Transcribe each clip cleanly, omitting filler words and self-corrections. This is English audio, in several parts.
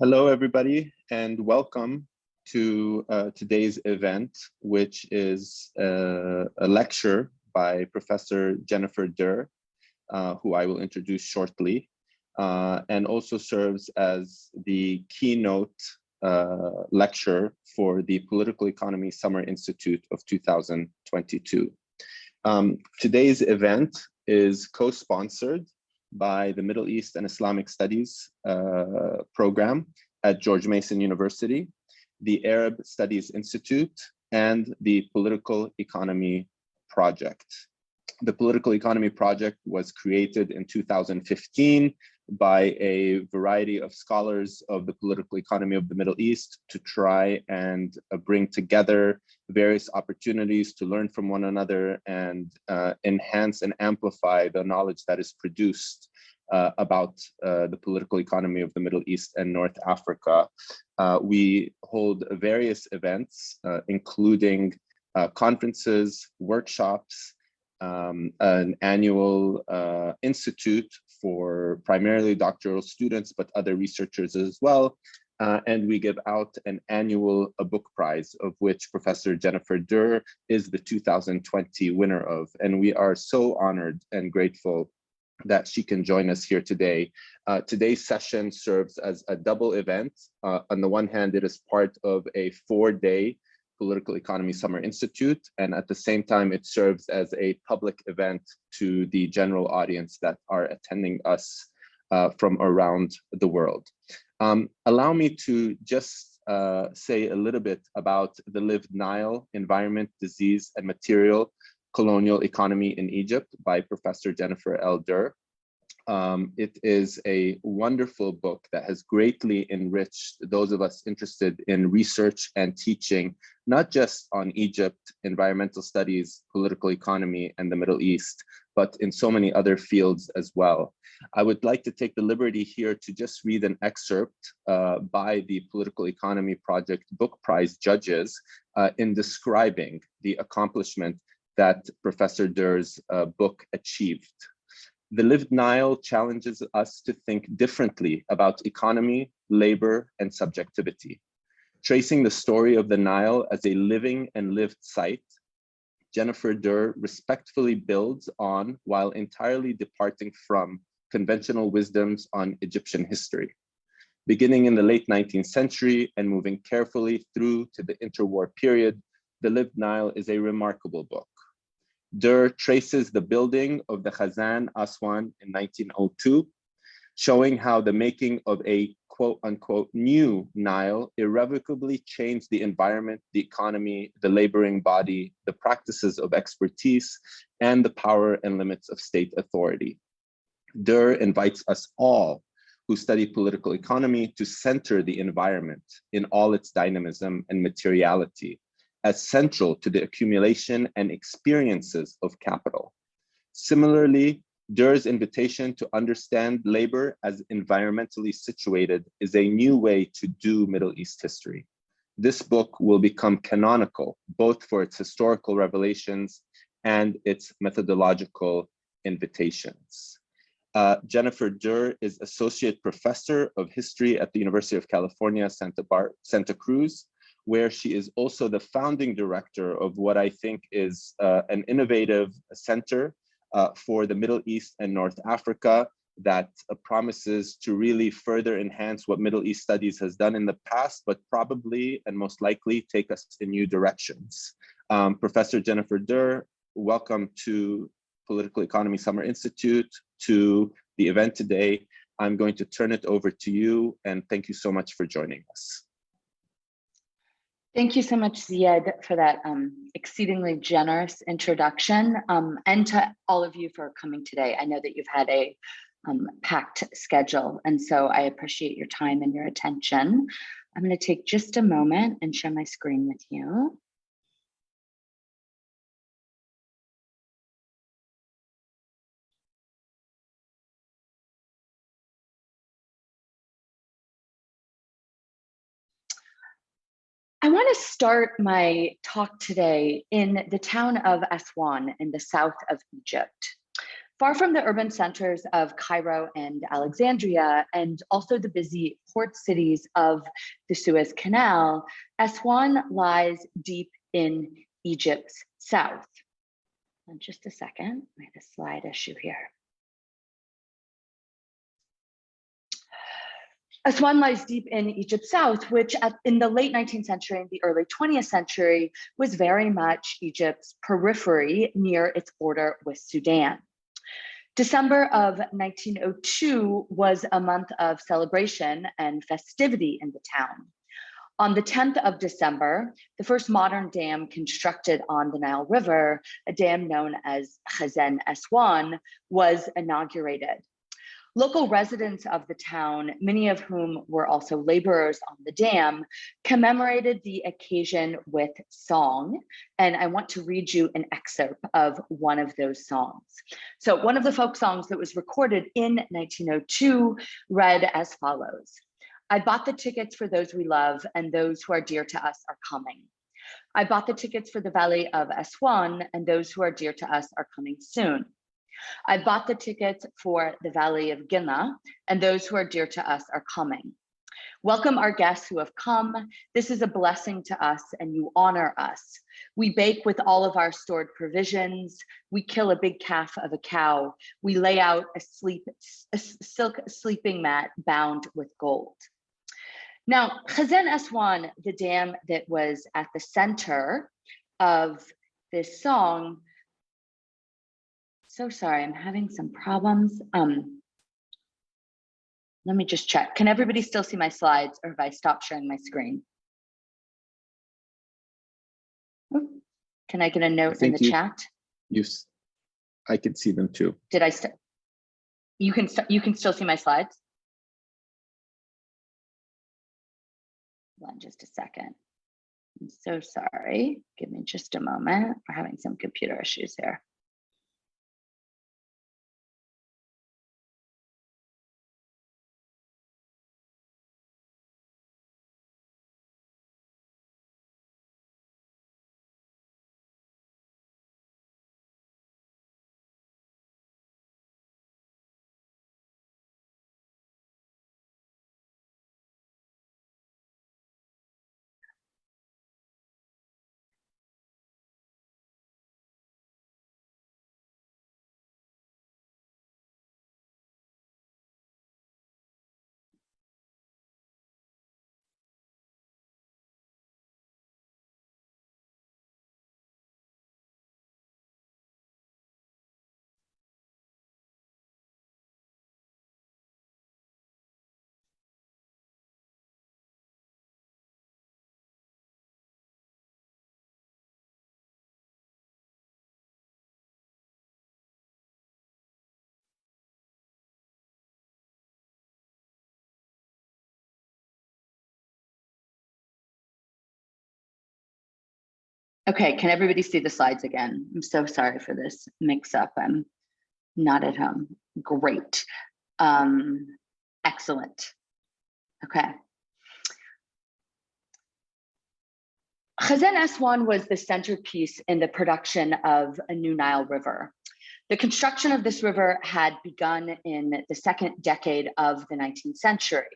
Hello, everybody, and welcome to today's event, which is a lecture by Professor Jennifer Derr, who I will introduce shortly, and also serves as the keynote lecture for the Political Economy Summer Institute of 2022. Today's event is co-sponsored by the Middle East and Islamic Studies program at George Mason University, the Arab Studies Institute, and the Political Economy Project. The Political Economy Project was created in 2015 by a variety of scholars of the political economy of the Middle East to try and bring together various opportunities to learn from one another and enhance and amplify the knowledge that is produced about the political economy of the Middle East and North Africa. We hold various events, including conferences, workshops, an annual institute for primarily doctoral students, but other researchers as well. And we give out an annual book prize, of which Professor Jennifer Derr is the 2020 winner of. And we are so honored and grateful that she can join us here today. Today's session serves as a double event. On the one hand, it is part of a 4-day Political Economy Summer Institute, and at the same time, it serves as a public event to the general audience that are attending us from around the world. Allow me to just say a little bit about the Lived Nile, Environment, Disease, and Material Colonial Economy in Egypt by Professor Jennifer L. Derr. It is a wonderful book that has greatly enriched those of us interested in research and teaching, not just on Egypt, environmental studies, political economy, and the Middle East, but in so many other fields as well. I would like to take the liberty here to just read an excerpt by the Political Economy Project Book Prize judges in describing the accomplishment that Professor Derr's book achieved. The Lived Nile challenges us to think differently about economy, labor, and subjectivity. Tracing the story of the Nile as a living and lived site, Jennifer Derr respectfully builds on while entirely departing from conventional wisdoms on Egyptian history. Beginning in the late 19th century and moving carefully through to the interwar period, The Lived Nile is a remarkable book. Derr traces the building of the Khazan Aswan in 1902, showing how the making of a quote unquote new Nile irrevocably changed the environment, the economy, the laboring body, the practices of expertise, and the power and limits of state authority. Derr invites us all who study political economy to center the environment in all its dynamism and materiality as central to the accumulation and experiences of capital. Similarly, Derr's invitation to understand labor as environmentally situated is a new way to do Middle East history. This book will become canonical, both for its historical revelations and its methodological invitations. Jennifer Derr is Associate Professor of History at the University of California, Santa Cruz, where she is also the founding director of what I think is an innovative center for the Middle East and North Africa that promises to really further enhance what Middle East studies has done in the past, but probably and most likely take us in new directions. Professor Jennifer Derr, welcome to Political Economy Summer Institute, to the event today. I'm going to turn it over to you, and thank you so much for joining us. Thank you so much, Ziad, for that exceedingly generous introduction, and to all of you for coming today. I know that you've had a packed schedule, and so I appreciate your time and your attention. I'm going to take just a moment and share my screen with you. I want to start my talk today in the town of Aswan in the south of Egypt. Far from the urban centers of Cairo and Alexandria, and also the busy port cities of the Suez Canal, Aswan lies deep in Egypt's south. And just a second, I have a slide issue here. Aswan lies deep in Egypt's south, which in the late 19th century and the early 20th century was very much Egypt's periphery near its border with Sudan. December of 1902 was a month of celebration and festivity in the town. On the 10th of December, the first modern dam constructed on the Nile River, a dam known as Khazen Aswan, was inaugurated. Local residents of the town, many of whom were also laborers on the dam, commemorated the occasion with song. And I want to read you an excerpt of one of those songs. So one of the folk songs that was recorded in 1902 read as follows. I bought the tickets for those we love, and those who are dear to us are coming. I bought the tickets for the Valley of Aswan, and those who are dear to us are coming soon. I bought the tickets for the Valley of Gina, and those who are dear to us are coming. Welcome our guests who have come. This is a blessing to us, and you honor us. We bake with all of our stored provisions. We kill a big calf of a cow. We lay out a silk sleeping mat bound with gold. Now, Khazen Aswan, the dam that was at the center of this song, so sorry, I'm having some problems. Let me just check. Can everybody still see my slides, or have I stopped sharing my screen? Can I get a note in the chat? I can see them too. Did I? You can still see my slides? Hold on just a second. I'm so sorry. Give me just a moment. We're having some computer issues here. Okay, can everybody see the slides again? I'm so sorry for this mix up. I'm not at home. Great. Excellent. Okay. Khazen Aswan was the centerpiece in the production of a new Nile River. The construction of this river had begun in the second decade of the 19th century.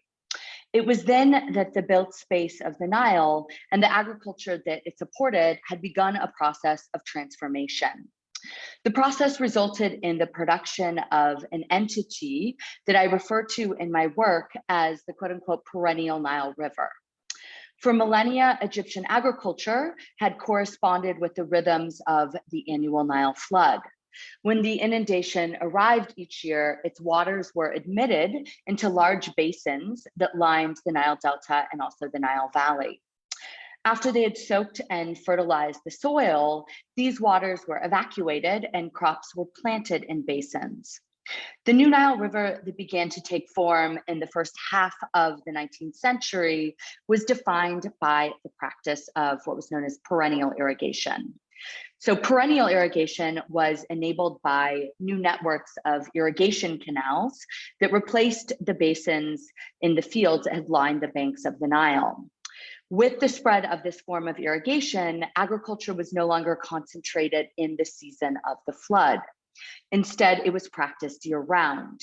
It was then that the built space of the Nile and the agriculture that it supported had begun a process of transformation. The process resulted in the production of an entity that I refer to in my work as the quote unquote perennial Nile River. For millennia, Egyptian agriculture had corresponded with the rhythms of the annual Nile flood. When the inundation arrived each year, its waters were admitted into large basins that lined the Nile Delta and also the Nile Valley. After they had soaked and fertilized the soil, these waters were evacuated and crops were planted in basins. The new Nile River that began to take form in the first half of the 19th century was defined by the practice of what was known as perennial irrigation. So perennial irrigation was enabled by new networks of irrigation canals that replaced the basins in the fields that had lined the banks of the Nile. With the spread of this form of irrigation, agriculture was no longer concentrated in the season of the flood. Instead, it was practiced year-round.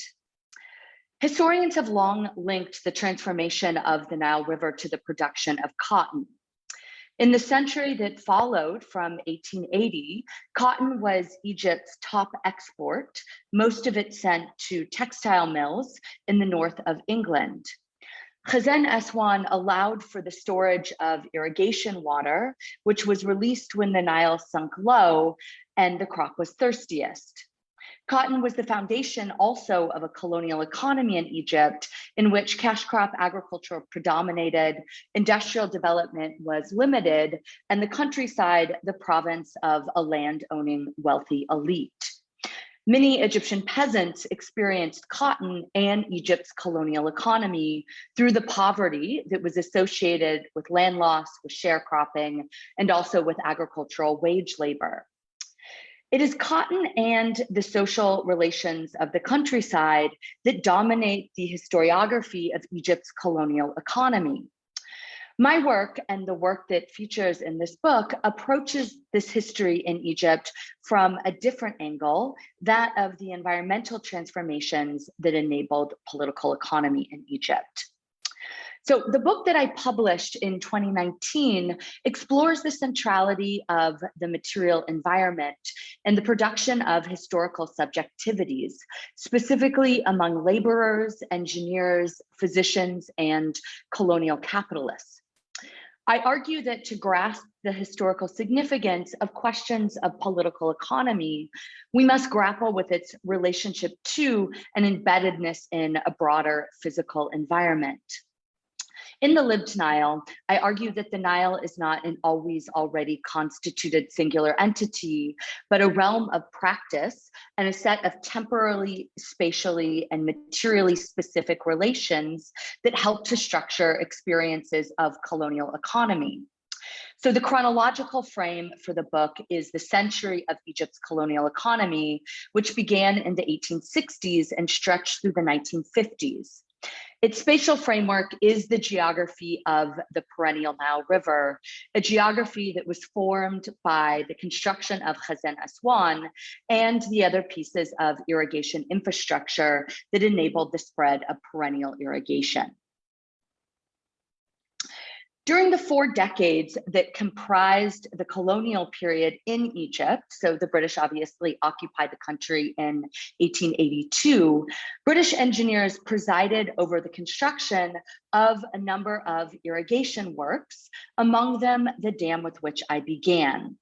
Historians have long linked the transformation of the Nile River to the production of cotton. In the century that followed from 1880, cotton was Egypt's top export, most of it sent to textile mills in the north of England. Khazen Aswan allowed for the storage of irrigation water, which was released when the Nile sunk low and the crop was thirstiest. Cotton was the foundation also of a colonial economy in Egypt, in which cash crop agriculture predominated, industrial development was limited, and the countryside the province of a land-owning wealthy elite. Many Egyptian peasants experienced cotton and Egypt's colonial economy through the poverty that was associated with land loss, with sharecropping, and also with agricultural wage labor. It is cotton and the social relations of the countryside that dominate the historiography of Egypt's colonial economy. My work and the work that features in this book approaches this history in Egypt from a different angle, that of the environmental transformations that enabled political economy in Egypt. So the book that I published in 2019 explores the centrality of the material environment and the production of historical subjectivities, specifically among laborers, engineers, physicians, and colonial capitalists. I argue that to grasp the historical significance of questions of political economy, we must grapple with its relationship to and embeddedness in a broader physical environment. In the Lived Nile, I argue that the Nile is not an always already constituted singular entity, but a realm of practice and a set of temporally, spatially, and materially specific relations that help to structure experiences of colonial economy. So the chronological frame for the book is the century of Egypt's colonial economy, which began in the 1860s and stretched through the 1950s. Its spatial framework is the geography of the perennial Nile River, a geography that was formed by the construction of Khazen Aswan and the other pieces of irrigation infrastructure that enabled the spread of perennial irrigation. During the 4 decades that comprised the colonial period in Egypt, so the British obviously occupied the country in 1882, British engineers presided over the construction of a number of irrigation works, among them the dam with which I began.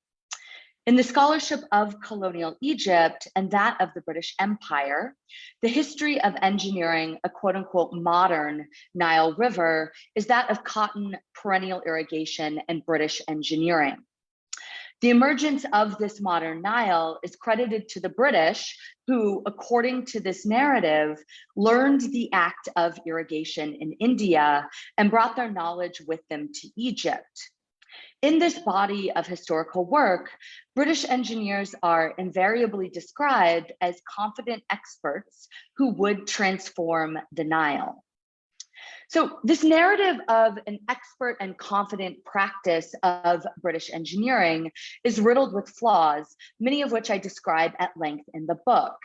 In the scholarship of colonial Egypt and that of the British Empire, the history of engineering a quote unquote modern Nile River is that of cotton, perennial irrigation, and British engineering. The emergence of this modern Nile is credited to the British, who, according to this narrative, learned the act of irrigation in India and brought their knowledge with them to Egypt. In this body of historical work, British engineers are invariably described as confident experts who would transform the Nile. So this narrative of an expert and confident practice of British engineering is riddled with flaws, many of which I describe at length in the book.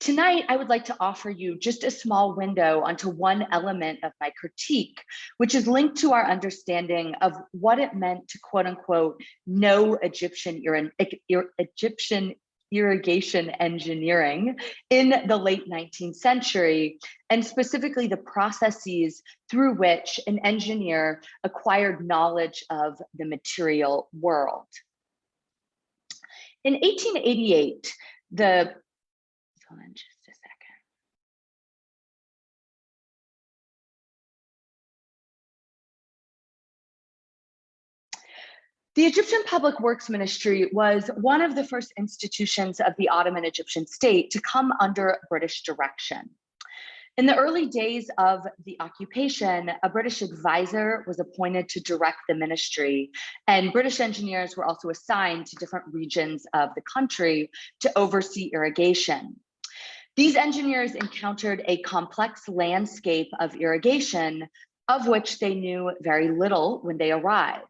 Tonight, I would like to offer you just a small window onto one element of my critique, which is linked to our understanding of what it meant to quote unquote know Egyptian irrigation engineering in the late 19th century, and specifically the processes through which an engineer acquired knowledge of the material world. In 1888, hold on just a second. The Egyptian Public Works Ministry was one of the first institutions of the Ottoman Egyptian state to come under British direction. In the early days of the occupation, a British advisor was appointed to direct the ministry, and British engineers were also assigned to different regions of the country to oversee irrigation. These engineers encountered a complex landscape of irrigation, of which they knew very little when they arrived.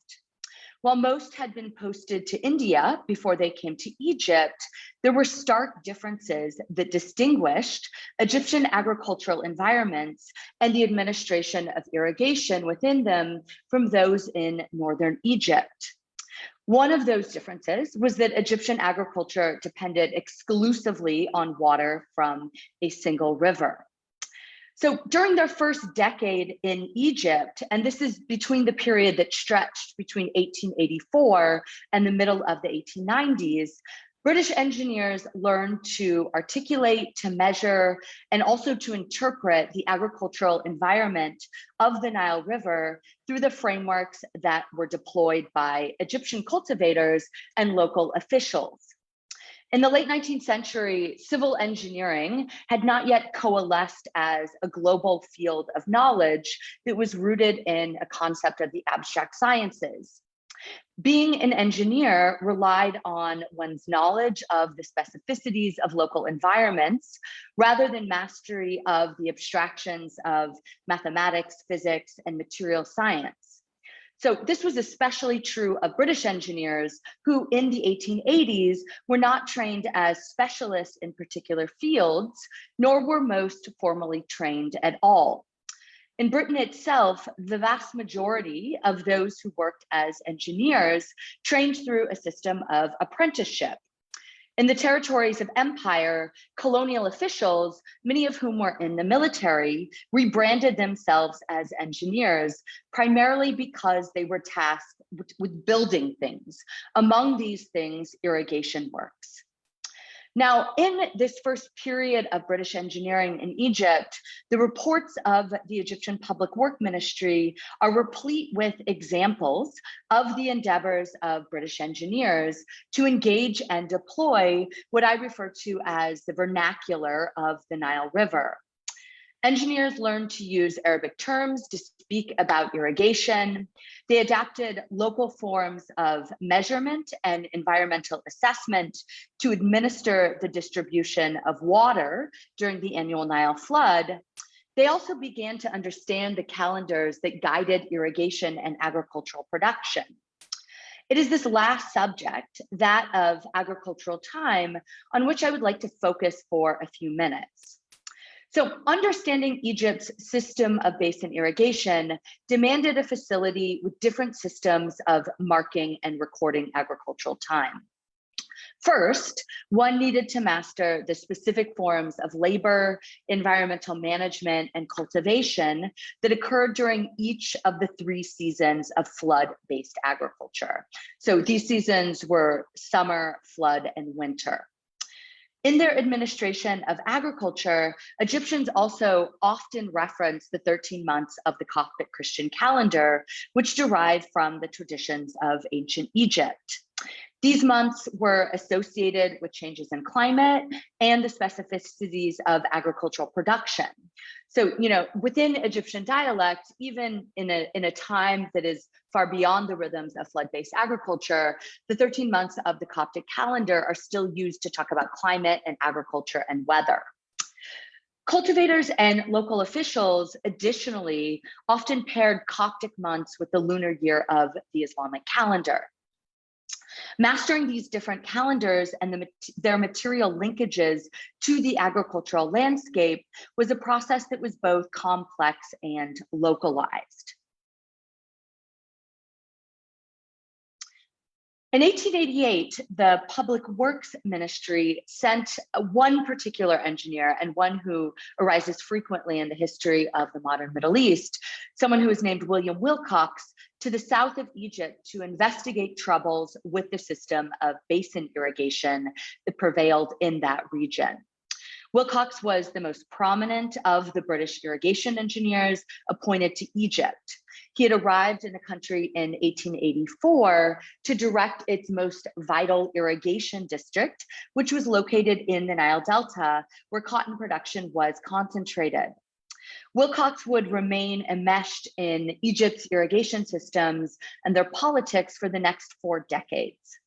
While most had been posted to India before they came to Egypt, there were stark differences that distinguished Egyptian agricultural environments and the administration of irrigation within them from those in northern Egypt. One of those differences was that Egyptian agriculture depended exclusively on water from a single river. So during their first decade in Egypt, and this is between the period that stretched between 1884 and the middle of the 1890s, British engineers learned to articulate, to measure, and also to interpret the agricultural environment of the Nile River through the frameworks that were deployed by Egyptian cultivators and local officials. In the late 19th century, civil engineering had not yet coalesced as a global field of knowledge that was rooted in a concept of the abstract sciences. Being an engineer relied on one's knowledge of the specificities of local environments rather than mastery of the abstractions of mathematics, physics, and material science. So this was especially true of British engineers who in the 1880s were not trained as specialists in particular fields, nor were most formally trained at all. In Britain itself, the vast majority of those who worked as engineers trained through a system of apprenticeship. In the territories of empire, colonial officials, many of whom were in the military, rebranded themselves as engineers, primarily because they were tasked with building things. Among these things, irrigation works. Now, in this first period of British engineering in Egypt, the reports of the Egyptian Public Work Ministry are replete with examples of the endeavors of British engineers to engage and deploy what I refer to as the vernacular of the Nile River. Engineers learned to use Arabic terms to speak about irrigation. They adapted local forms of measurement and environmental assessment to administer the distribution of water during the annual Nile flood. They also began to understand the calendars that guided irrigation and agricultural production. It is this last subject, that of agricultural time, on which I would like to focus for a few minutes. So understanding Egypt's system of basin irrigation demanded a facility with different systems of marking and recording agricultural time. First, one needed to master the specific forms of labor, environmental management, and cultivation that occurred during each of the 3 seasons of flood-based agriculture. So these seasons were summer, flood, and winter. In their administration of agriculture, Egyptians also often reference the 13 months of the Coptic Christian calendar, which derived from the traditions of ancient Egypt. These months were associated with changes in climate and the specificities of agricultural production. So, within Egyptian dialect, even in a time that is far beyond the rhythms of flood-based agriculture, the 13 months of the Coptic calendar are still used to talk about climate and agriculture and weather. Cultivators and local officials, additionally, often paired Coptic months with the lunar year of the Islamic calendar. Mastering these different calendars and their material linkages to the agricultural landscape was a process that was both complex and localized. In 1888, the Public Works Ministry sent one particular engineer, and one who arises frequently in the history of the modern Middle East, someone who is named William Wilcox, to the south of Egypt to investigate troubles with the system of basin irrigation that prevailed in that region. Wilcox was the most prominent of the British irrigation engineers appointed to Egypt. He had arrived in the country in 1884 to direct its most vital irrigation district, which was located in the Nile Delta, where cotton production was concentrated. Wilcox would remain enmeshed in Egypt's irrigation systems and their politics for the next 4 decades.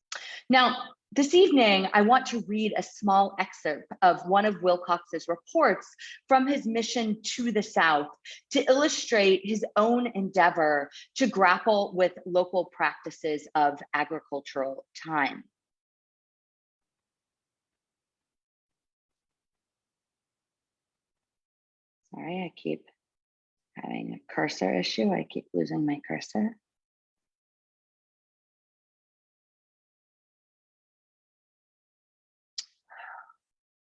Now, This evening, I want to read a small excerpt of one of Wilcox's reports from his mission to the South to illustrate his own endeavor to grapple with local practices of agricultural time. Sorry, I keep having a cursor issue. I keep losing my cursor.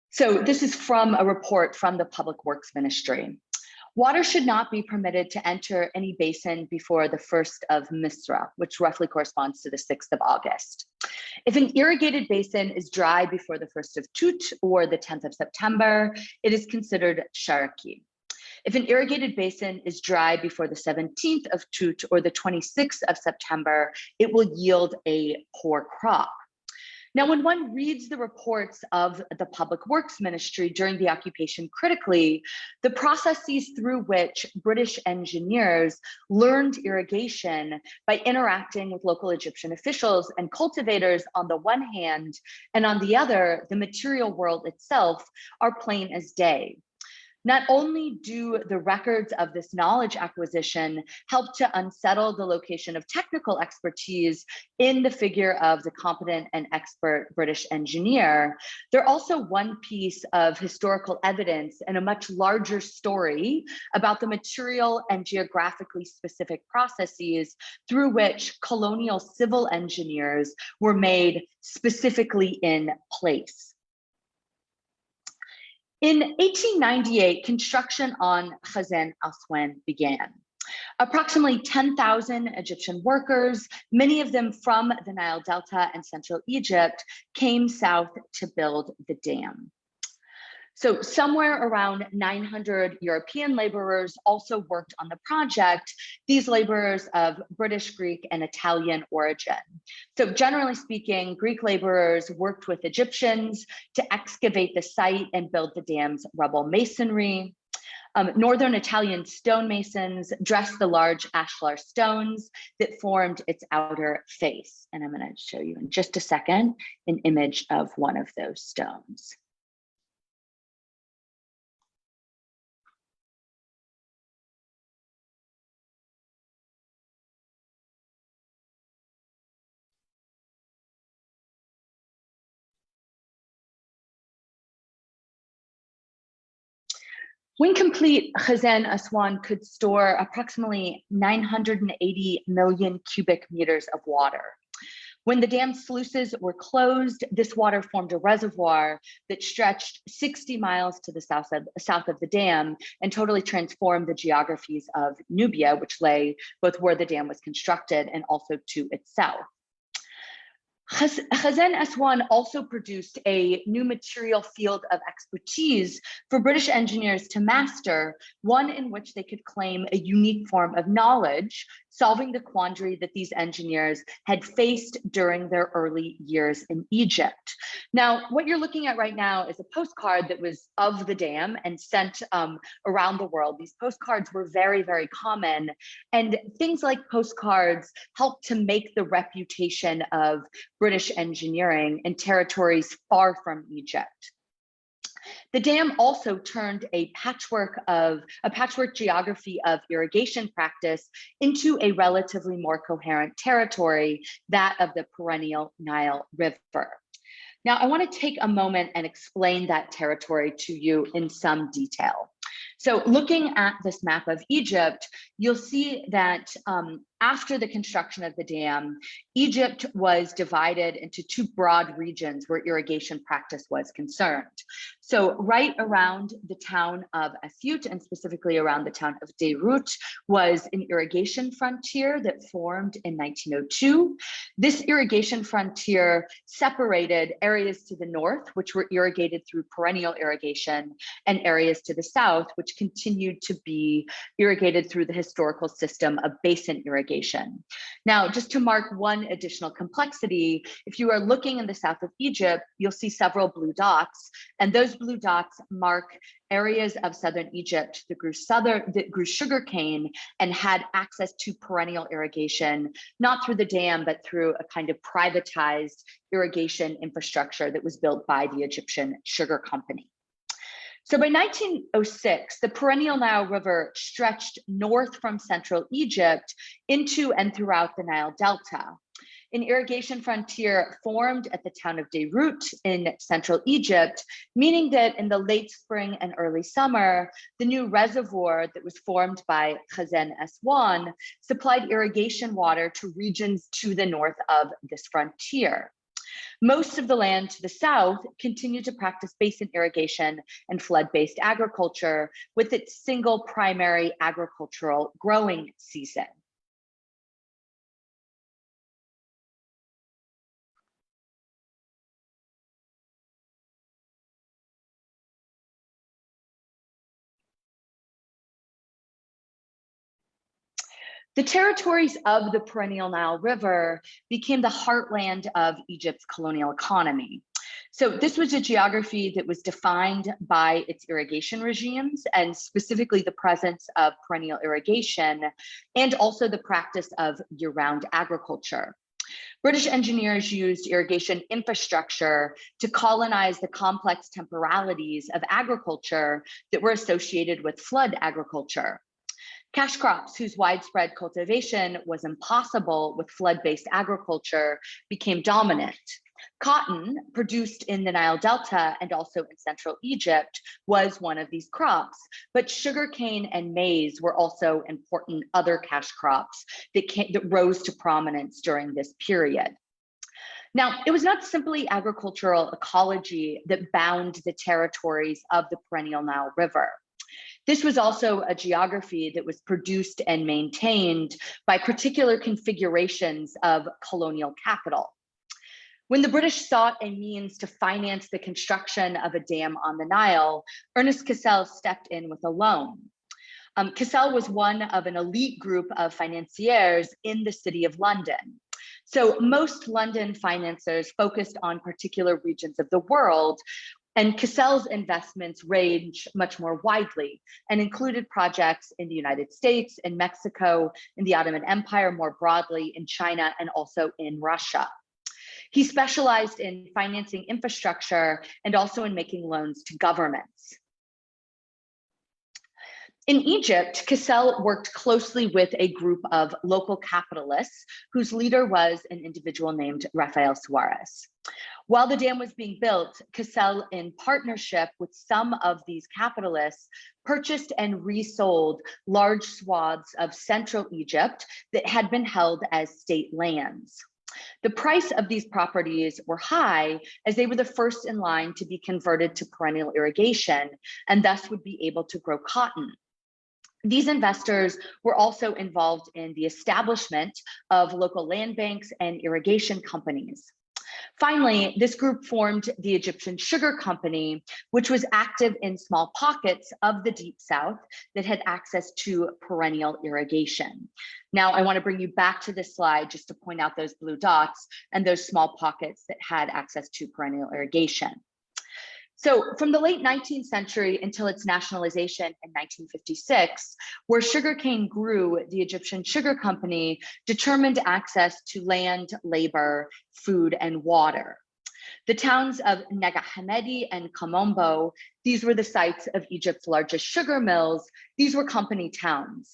So this is from a report from the Public Works Ministry. Water should not be permitted to enter any basin before the 1st of Misra, which roughly corresponds to the 6th of August. If an irrigated basin is dry before the 1st of Tut or the 10th of September, it is considered sharaki. If an irrigated basin is dry before the 17th of Tut or the 26th of September, it will yield a poor crop. Now, when one reads the reports of the Public Works Ministry during the occupation critically, the processes through which British engineers learned irrigation by interacting with local Egyptian officials and cultivators on the one hand, and on the other, the material world itself, are plain as day. Not only do the records of this knowledge acquisition help to unsettle the location of technical expertise in the figure of the competent and expert British engineer, they're also one piece of historical evidence and a much larger story about the material and geographically specific processes through which colonial civil engineers were made specifically in place. In 1898, construction on Khazan Aswan began. Approximately 10,000 Egyptian workers, many of them from the Nile Delta and Central Egypt, came south to build the dam. So somewhere around 900 European laborers also worked on the project, these laborers of British, Greek, and Italian origin. So generally speaking, Greek laborers worked with Egyptians to excavate the site and build the dam's rubble masonry. Northern Italian stonemasons dressed the large ashlar stones that formed its outer face. And I'm going to show you in just a second an image of one of those stones. When complete, Khazan Aswan could store approximately 980 million cubic meters of water. When the dam's sluices were closed, this water formed a reservoir that stretched 60 miles to the south of the dam and totally transformed the geographies of Nubia, which lay both where the dam was constructed and also to its south. Khazan Aswan also produced a new material field of expertise for British engineers to master, one in which they could claim a unique form of knowledge, solving the quandary that these engineers had faced during their early years in Egypt. Now, what you're looking at right now is a postcard that was of the dam and sent around the world. These postcards were very, very common, and things like postcards helped to make the reputation of British engineering in territories far from Egypt. The dam also turned a patchwork geography of irrigation practice into a relatively more coherent territory, that of the perennial Nile River. Now, I want to take a moment and explain that territory to you in some detail. So looking at this map of Egypt, you'll see that after the construction of the dam, Egypt was divided into two broad regions where irrigation practice was concerned. So right around the town of Asiyut, and specifically around the town of Derr, was an irrigation frontier that formed in 1902. This irrigation frontier separated areas to the north, which were irrigated through perennial irrigation, and areas to the south, which continued to be irrigated through the historical system of basin irrigation. irrigation. Now, just to mark one additional complexity, if you are looking in the south of Egypt, you'll see several blue dots, and those blue dots mark areas of southern Egypt that grew sugarcane and had access to perennial irrigation, not through the dam, but through a kind of privatized irrigation infrastructure that was built by the Egyptian Sugar Company. So by 1906, the perennial Nile River stretched north from central Egypt into and throughout the Nile Delta. An irrigation frontier formed at the town of Derr in central Egypt, meaning that in the late spring and early summer, the new reservoir that was formed by Khazen Aswan supplied irrigation water to regions to the north of this frontier. Most of the land to the south continued to practice basin irrigation and flood-based agriculture with its single primary agricultural growing season. The territories of the perennial Nile River became the heartland of Egypt's colonial economy. So this was a geography that was defined by its irrigation regimes, and specifically the presence of perennial irrigation, and also the practice of year-round agriculture. British engineers used irrigation infrastructure to colonize the complex temporalities of agriculture that were associated with flood agriculture. Cash crops, whose widespread cultivation was impossible with flood-based agriculture, became dominant. Cotton, produced in the Nile Delta and also in central Egypt, was one of these crops, but sugarcane and maize were also important other cash crops that rose to prominence during this period. Now, it was not simply agricultural ecology that bound the territories of the perennial Nile River. This was also a geography that was produced and maintained by particular configurations of colonial capital. When the British sought a means to finance the construction of a dam on the Nile, Ernest Cassell stepped in with a loan. Cassell was one of an elite group of financiers in the City of London. So most London financiers focused on particular regions of the world, and Cassell's investments range much more widely and included projects in the United States, in Mexico, in the Ottoman Empire more broadly, in China, and also in Russia. He specialized in financing infrastructure and also in making loans to governments. In Egypt, Cassell worked closely with a group of local capitalists whose leader was an individual named Rafael Suarez. While the dam was being built, Cassell, in partnership with some of these capitalists, purchased and resold large swaths of central Egypt that had been held as state lands. The price of these properties were high, as they were the first in line to be converted to perennial irrigation and thus would be able to grow cotton. These investors were also involved in the establishment of local land banks and irrigation companies. Finally, this group formed the Egyptian Sugar Company, which was active in small pockets of the Deep South that had access to perennial irrigation. Now, I want to bring you back to this slide just to point out those blue dots and those small pockets that had access to perennial irrigation. So from the late 19th century until its nationalization in 1956, where sugarcane grew, the Egyptian Sugar Company determined access to land, labor, food, and water. The towns of Nega Hammadi and Kamombo, these were the sites of Egypt's largest sugar mills. These were company towns.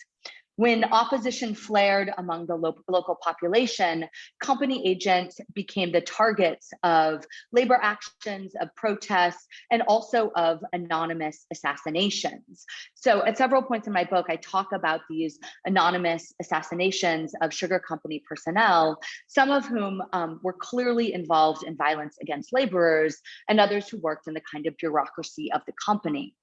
When opposition flared among the local population, company agents became the targets of labor actions, of protests, and also of anonymous assassinations. So at several points in my book, I talk about these anonymous assassinations of sugar company personnel, some of whom were clearly involved in violence against laborers, and others who worked in the kind of bureaucracy of the company.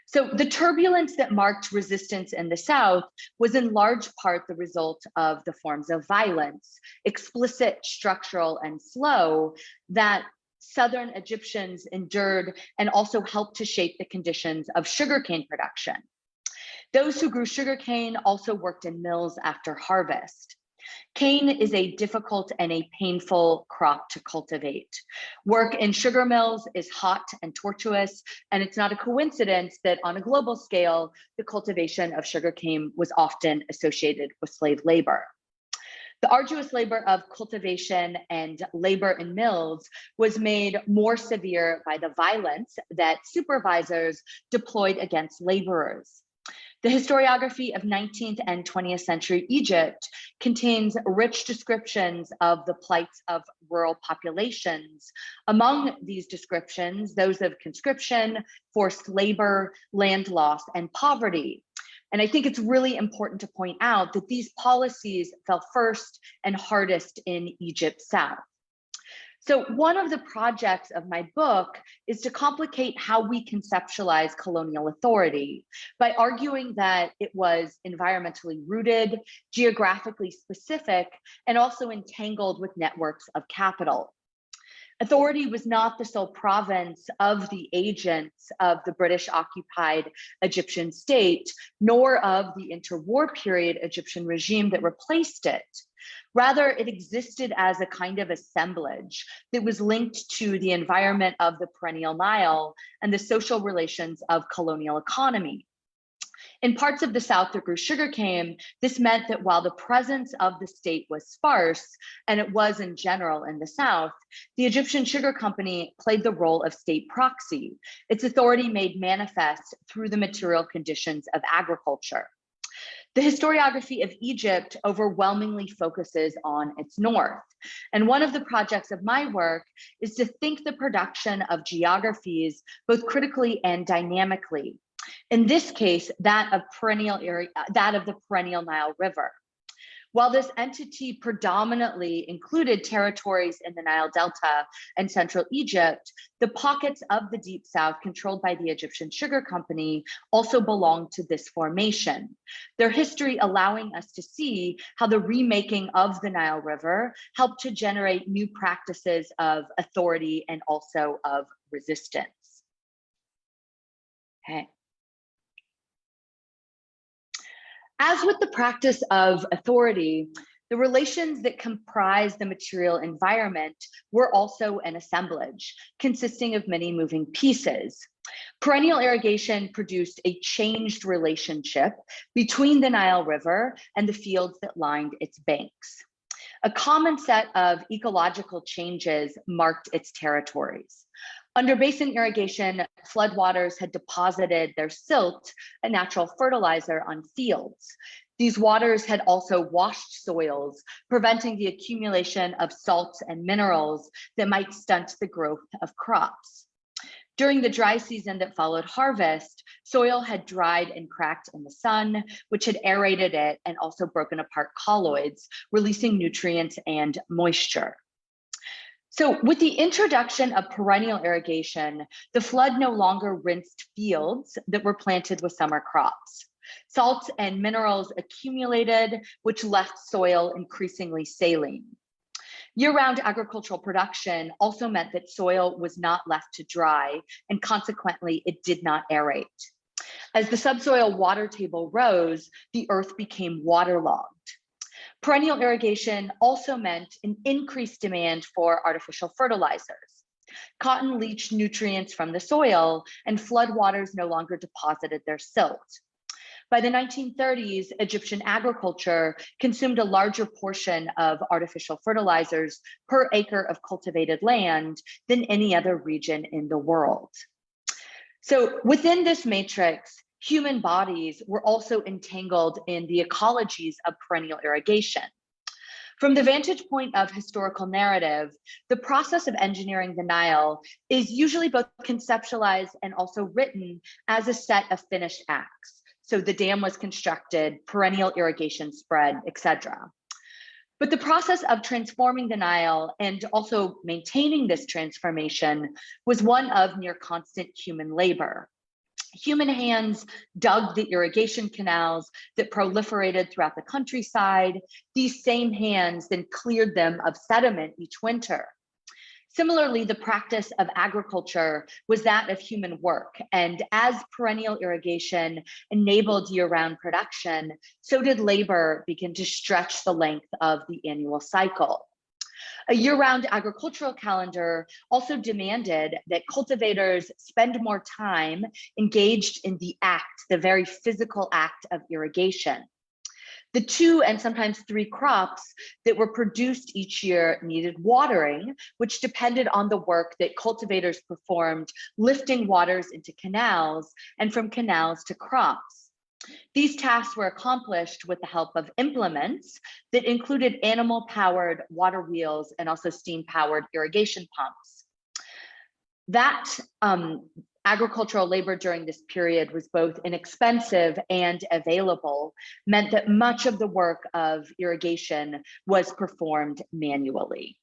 So the turbulence that marked resistance in the South was in large part the result of the forms of violence, explicit, structural, and slow, that Southern Egyptians endured and also helped to shape the conditions of sugarcane production. Those who grew sugarcane also worked in mills after harvest. Cane is a difficult and a painful crop to cultivate. Work in sugar mills is hot and tortuous, and it's not a coincidence that on a global scale, the cultivation of sugarcane was often associated with slave labor. The arduous labor of cultivation and labor in mills was made more severe by the violence that supervisors deployed against laborers. The historiography of 19th and 20th century Egypt contains rich descriptions of the plights of rural populations. Among these descriptions, those of conscription, forced labor, land loss, and poverty. And I think it's really important to point out that these policies fell first and hardest in Egypt's south. So one of the projects of my book is to complicate how we conceptualize colonial authority by arguing that it was environmentally rooted, geographically specific, and also entangled with networks of capital. Authority was not the sole province of the agents of the British occupied Egyptian state, nor of the interwar period Egyptian regime that replaced it. Rather, it existed as a kind of assemblage that was linked to the environment of the perennial Nile and the social relations of colonial economy. In parts of the South that grew sugarcane, this meant that while the presence of the state was sparse, and it was in general in the South, the Egyptian Sugar Company played the role of state proxy, its authority made manifest through the material conditions of agriculture. The historiography of Egypt overwhelmingly focuses on its north. And one of the projects of my work is to think the production of geographies both critically and dynamically. In this case, that of the perennial Nile River. While this entity predominantly included territories in the Nile Delta and central Egypt, the pockets of the Deep South controlled by the Egyptian Sugar Company also belonged to this formation, their history allowing us to see how the remaking of the Nile River helped to generate new practices of authority and also of resistance. Okay. As with the practice of authority, the relations that comprise the material environment were also an assemblage, consisting of many moving pieces. Perennial irrigation produced a changed relationship between the Nile River and the fields that lined its banks. A common set of ecological changes marked its territories. Under basin irrigation, floodwaters had deposited their silt, a natural fertilizer, on fields. These waters had also washed soils, preventing the accumulation of salts and minerals that might stunt the growth of crops. During the dry season that followed harvest, soil had dried and cracked in the sun, which had aerated it and also broken apart colloids, releasing nutrients and moisture. So with the introduction of perennial irrigation, the flood no longer rinsed fields that were planted with summer crops. Salts and minerals accumulated, which left soil increasingly saline. Year-round agricultural production also meant that soil was not left to dry, and consequently, it did not aerate. As the subsoil water table rose, the earth became waterlogged. Perennial irrigation also meant an increased demand for artificial fertilizers. Cotton leached nutrients from the soil, and floodwaters no longer deposited their silt. By the 1930s, Egyptian agriculture consumed a larger portion of artificial fertilizers per acre of cultivated land than any other region in the world. So within this matrix, human bodies were also entangled in the ecologies of perennial irrigation. From the vantage point of historical narrative, the process of engineering the Nile is usually both conceptualized and also written as a set of finished acts. So the dam was constructed, perennial irrigation spread, etc. But the process of transforming the Nile and also maintaining this transformation was one of near constant human labor. Human hands dug the irrigation canals that proliferated throughout the countryside. These same hands then cleared them of sediment each winter. Similarly, the practice of agriculture was that of human work, and as perennial irrigation enabled year-round production, so did labor begin to stretch the length of the annual cycle. A year-round agricultural calendar also demanded that cultivators spend more time engaged in the act, the very physical act of irrigation. The 2 and sometimes 3 crops that were produced each year needed watering, which depended on the work that cultivators performed, lifting waters into canals and from canals to crops. These tasks were accomplished with the help of implements that included animal-powered water wheels and also steam-powered irrigation pumps. That agricultural labor during this period was both inexpensive and available, meant that much of the work of irrigation was performed manually.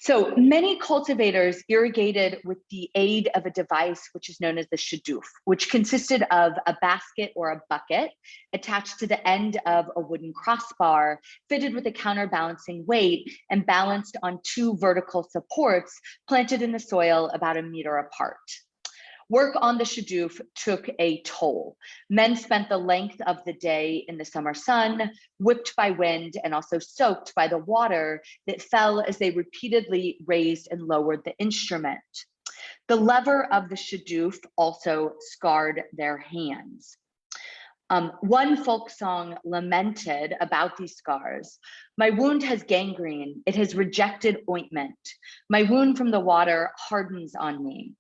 So many cultivators irrigated with the aid of a device which is known as the shadoof, which consisted of a basket or a bucket attached to the end of a wooden crossbar, fitted with a counterbalancing weight and balanced on 2 vertical supports planted in the soil about 1 meter apart. Work on the shadoof took a toll. Men spent the length of the day in the summer sun, whipped by wind, and also soaked by the water that fell as they repeatedly raised and lowered the instrument. The lever of the shadoof also scarred their hands. One folk song lamented about these scars. My wound has gangrene, it has rejected ointment. My wound from the water hardens on me.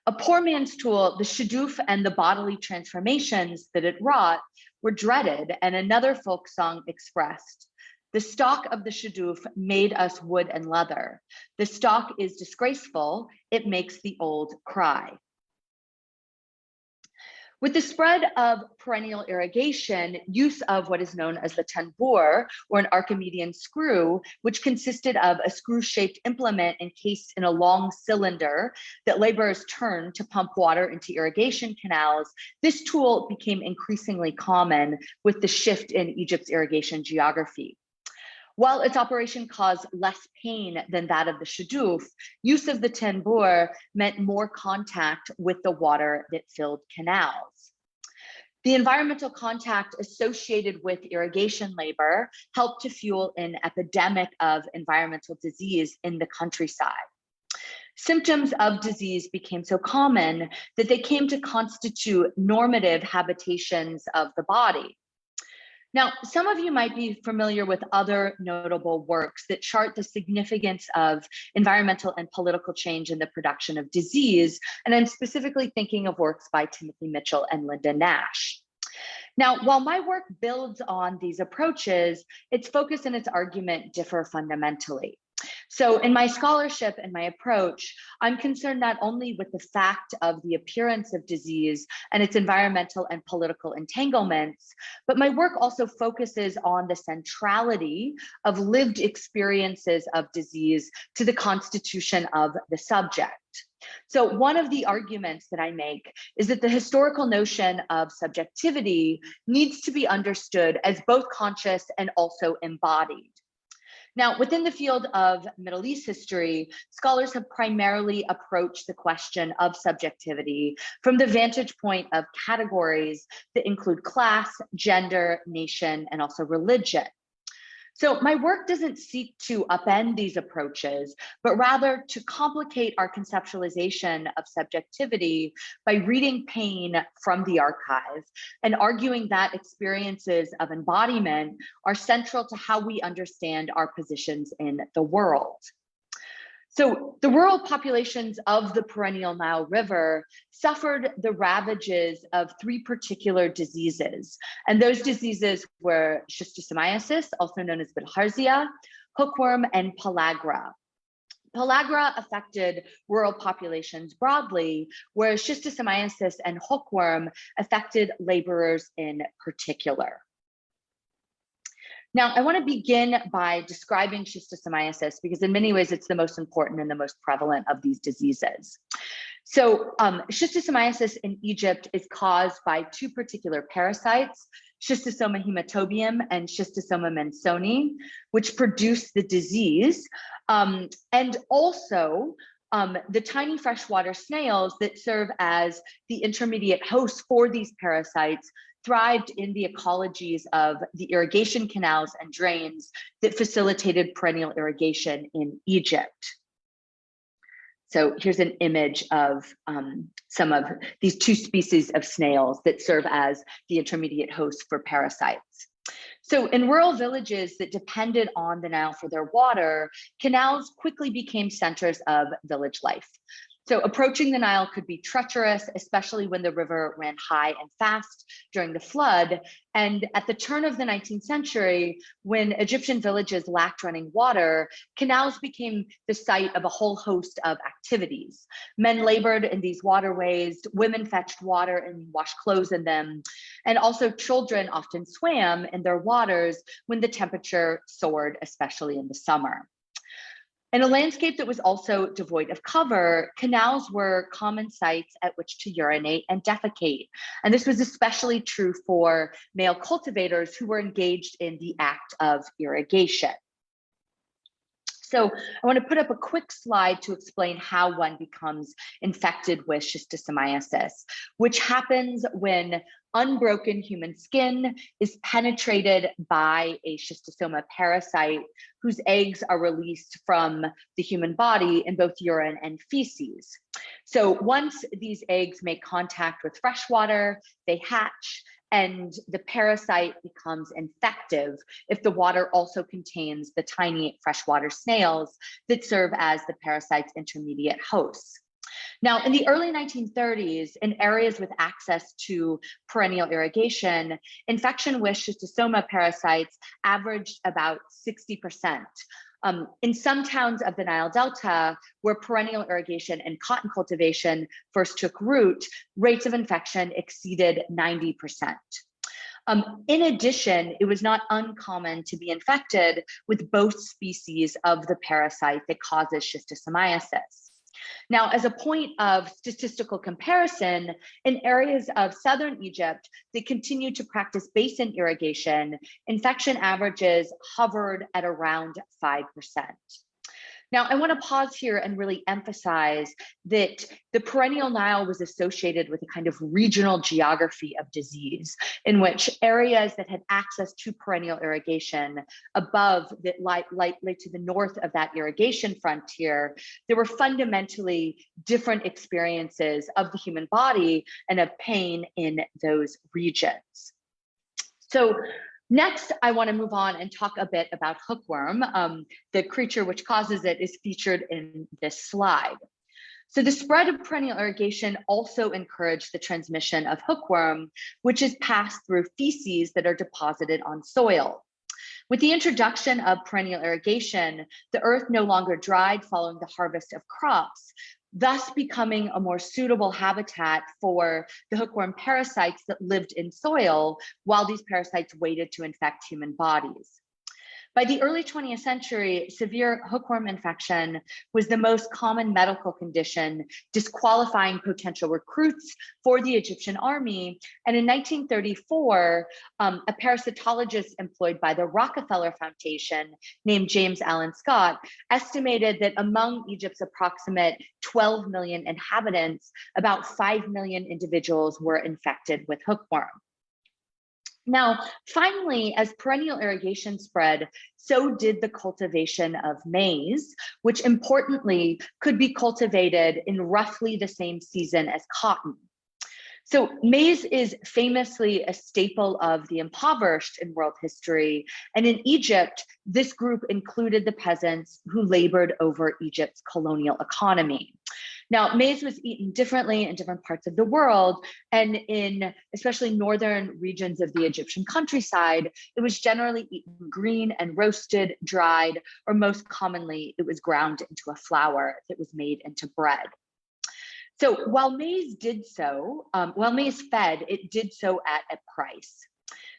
A poor man's tool, the shadoof and the bodily transformations that it wrought were dreaded, and another folk song expressed, the stalk of the shadoof made us wood and leather. The stalk is disgraceful, it makes the old cry. With the spread of perennial irrigation, use of what is known as the tambour, or an Archimedean screw, which consisted of a screw-shaped implement encased in a long cylinder that laborers turned to pump water into irrigation canals, this tool became increasingly common with the shift in Egypt's irrigation geography. While its operation caused less pain than that of the shadoof, use of the tambour meant more contact with the water that filled canals. The environmental contact associated with irrigation labor helped to fuel an epidemic of environmental disease in the countryside. Symptoms of disease became so common that they came to constitute normative habitations of the body. Now, some of you might be familiar with other notable works that chart the significance of environmental and political change in the production of disease, and I'm specifically thinking of works by Timothy Mitchell and Linda Nash. Now, while my work builds on these approaches, its focus and its argument differ fundamentally. So in my scholarship and my approach, I'm concerned not only with the fact of the appearance of disease and its environmental and political entanglements, but my work also focuses on the centrality of lived experiences of disease to the constitution of the subject. So one of the arguments that I make is that the historical notion of subjectivity needs to be understood as both conscious and also embodied. Now, within the field of Middle East history, scholars have primarily approached the question of subjectivity from the vantage point of categories that include class, gender, nation, and also religion. So my work doesn't seek to upend these approaches, but rather to complicate our conceptualization of subjectivity by reading pain from the archive and arguing that experiences of embodiment are central to how we understand our positions in the world. So the rural populations of the perennial Nile River suffered the ravages of 3 particular diseases. And those diseases were schistosomiasis, also known as bilharzia, hookworm, and pellagra. Pellagra affected rural populations broadly, whereas schistosomiasis and hookworm affected laborers in particular. Now, I want to begin by describing schistosomiasis because in many ways it's the most important and the most prevalent of these diseases. So schistosomiasis in Egypt is caused by two particular parasites, Schistosoma hematobium and Schistosoma mansoni, which produce the disease. And also the tiny freshwater snails that serve as the intermediate hosts for these parasites thrived in the ecologies of the irrigation canals and drains that facilitated perennial irrigation in Egypt. So here's an image of some of these two species of snails that serve as the intermediate hosts for parasites. So in rural villages that depended on the Nile for their water, canals quickly became centers of village life. So approaching the Nile could be treacherous, especially when the river ran high and fast during the flood. And at the turn of the 19th century, when Egyptian villages lacked running water, canals became the site of a whole host of activities. Men labored in these waterways, women fetched water and washed clothes in them, and also children often swam in their waters when the temperature soared, especially in the summer. In a landscape that was also devoid of cover, canals were common sites at which to urinate and defecate. And this was especially true for male cultivators who were engaged in the act of irrigation. So I want to put up a quick slide to explain how one becomes infected with schistosomiasis, which happens when unbroken human skin is penetrated by a schistosoma parasite whose eggs are released from the human body in both urine and feces. So once these eggs make contact with fresh water, they hatch, and the parasite becomes infective if the water also contains the tiny freshwater snails that serve as the parasite's intermediate hosts. Now, in the early 1930s, in areas with access to perennial irrigation, infection with schistosoma parasites averaged about 60%. In some towns of the Nile Delta, where perennial irrigation and cotton cultivation first took root, rates of infection exceeded 90%. In addition, it was not uncommon to be infected with both species of the parasite that causes schistosomiasis. Now, as a point of statistical comparison, in areas of southern Egypt that continued to practice basin irrigation, infection averages hovered at around 5%. Now, I want to pause here and really emphasize that the perennial Nile was associated with a kind of regional geography of disease, in which areas that had access to perennial irrigation above that lay to the north of that irrigation frontier, there were fundamentally different experiences of the human body and of pain in those regions. So next, I want to move on and talk a bit about hookworm. The creature which causes it is featured in this slide. So the spread of perennial irrigation also encouraged the transmission of hookworm, which is passed through feces that are deposited on soil. With the introduction of perennial irrigation, the earth no longer dried following the harvest of crops, thus becoming a more suitable habitat for the hookworm parasites that lived in soil while these parasites waited to infect human bodies. By the early 20th century, severe hookworm infection was the most common medical condition, disqualifying potential recruits for the Egyptian army. And in 1934, a parasitologist employed by the Rockefeller Foundation named James Allen Scott estimated that among Egypt's approximate 12 million inhabitants, about 5 million individuals were infected with hookworm. Now, finally, as perennial irrigation spread, so did the cultivation of maize, which importantly could be cultivated in roughly the same season as cotton. So maize is famously a staple of the impoverished in world history. And in Egypt, this group included the peasants who labored over Egypt's colonial economy. Now, maize was eaten differently in different parts of the world, and in especially northern regions of the Egyptian countryside, it was generally eaten green and roasted, dried, or most commonly, it was ground into a flour that was made into bread. So while maize fed, it did so at a price.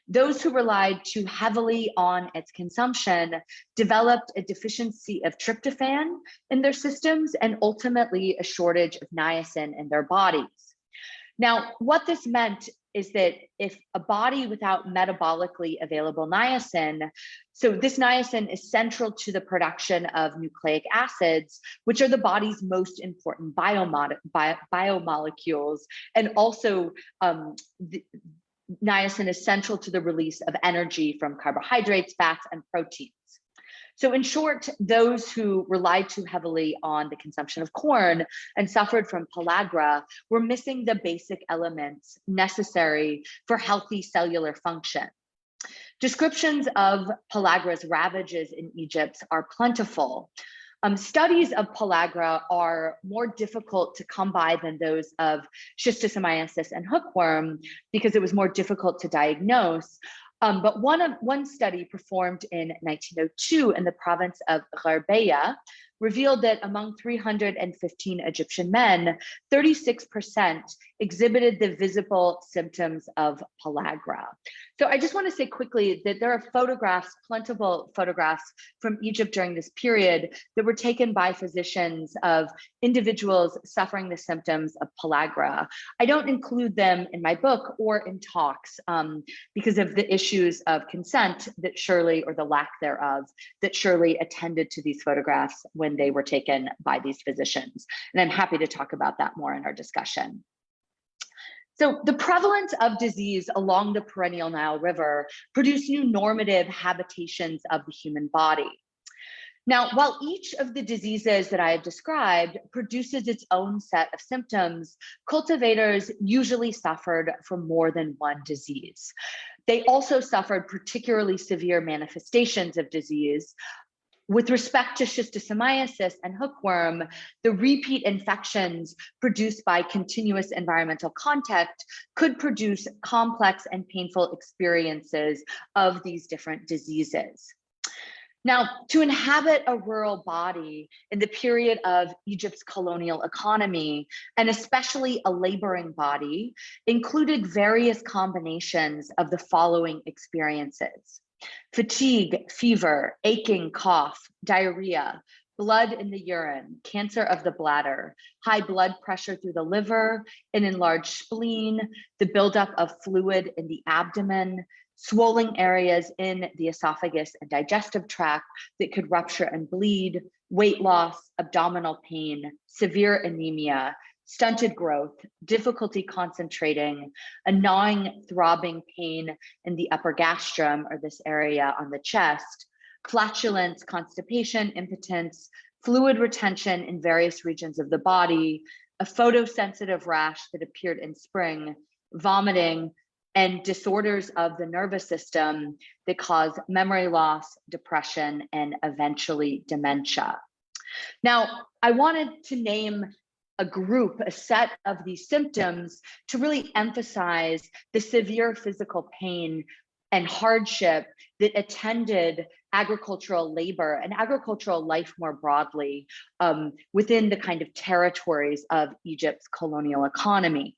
Those who relied too heavily on its consumption developed a deficiency of tryptophan in their systems and ultimately a shortage of niacin in their bodies. Now, what this meant is that if a body without metabolically available niacin, so this niacin is central to the production of nucleic acids, which are the body's most important biomolecules, and also niacin is central to the release of energy from carbohydrates, fats, and proteins. So in short, those who relied too heavily on the consumption of corn and suffered from pellagra were missing the basic elements necessary for healthy cellular function. Descriptions of pellagra's ravages in Egypt are plentiful. Studies of pellagra are more difficult to come by than those of schistosomiasis and hookworm because it was more difficult to diagnose. But one study performed in 1902 in the province of Gharbeya revealed that among 315 Egyptian men, 36% exhibited the visible symptoms of pellagra. So I just want to say quickly that there are photographs, plentiful photographs from Egypt during this period that were taken by physicians of individuals suffering the symptoms of pellagra. I don't include them in my book or in talks because of the issues of consent that surely, or the lack thereof, that surely attended to these photographs when they were taken by these physicians. And I'm happy to talk about that more in our discussion. So the prevalence of disease along the perennial Nile River produced new normative habitations of the human body. Now, while each of the diseases that I have described produces its own set of symptoms, cultivators usually suffered from more than one disease. They also suffered particularly severe manifestations of disease. With respect to schistosomiasis and hookworm, the repeat infections produced by continuous environmental contact could produce complex and painful experiences of these different diseases. Now, to inhabit a rural body in the period of Egypt's colonial economy, and especially a laboring body, included various combinations of the following experiences: fatigue, fever, aching, cough, diarrhea, blood in the urine, cancer of the bladder, high blood pressure through the liver, an enlarged spleen, the buildup of fluid in the abdomen, swollen areas in the esophagus and digestive tract that could rupture and bleed, weight loss, abdominal pain, severe anemia, stunted growth, difficulty concentrating, a gnawing, throbbing pain in the upper gastrum, or this area on the chest, flatulence, constipation, impotence, fluid retention in various regions of the body, a photosensitive rash that appeared in spring, vomiting, and disorders of the nervous system that cause memory loss, depression, and eventually dementia. Now, I wanted to name a set of these symptoms to really emphasize the severe physical pain and hardship that attended agricultural labor and agricultural life more broadly within the kind of territories of Egypt's colonial economy.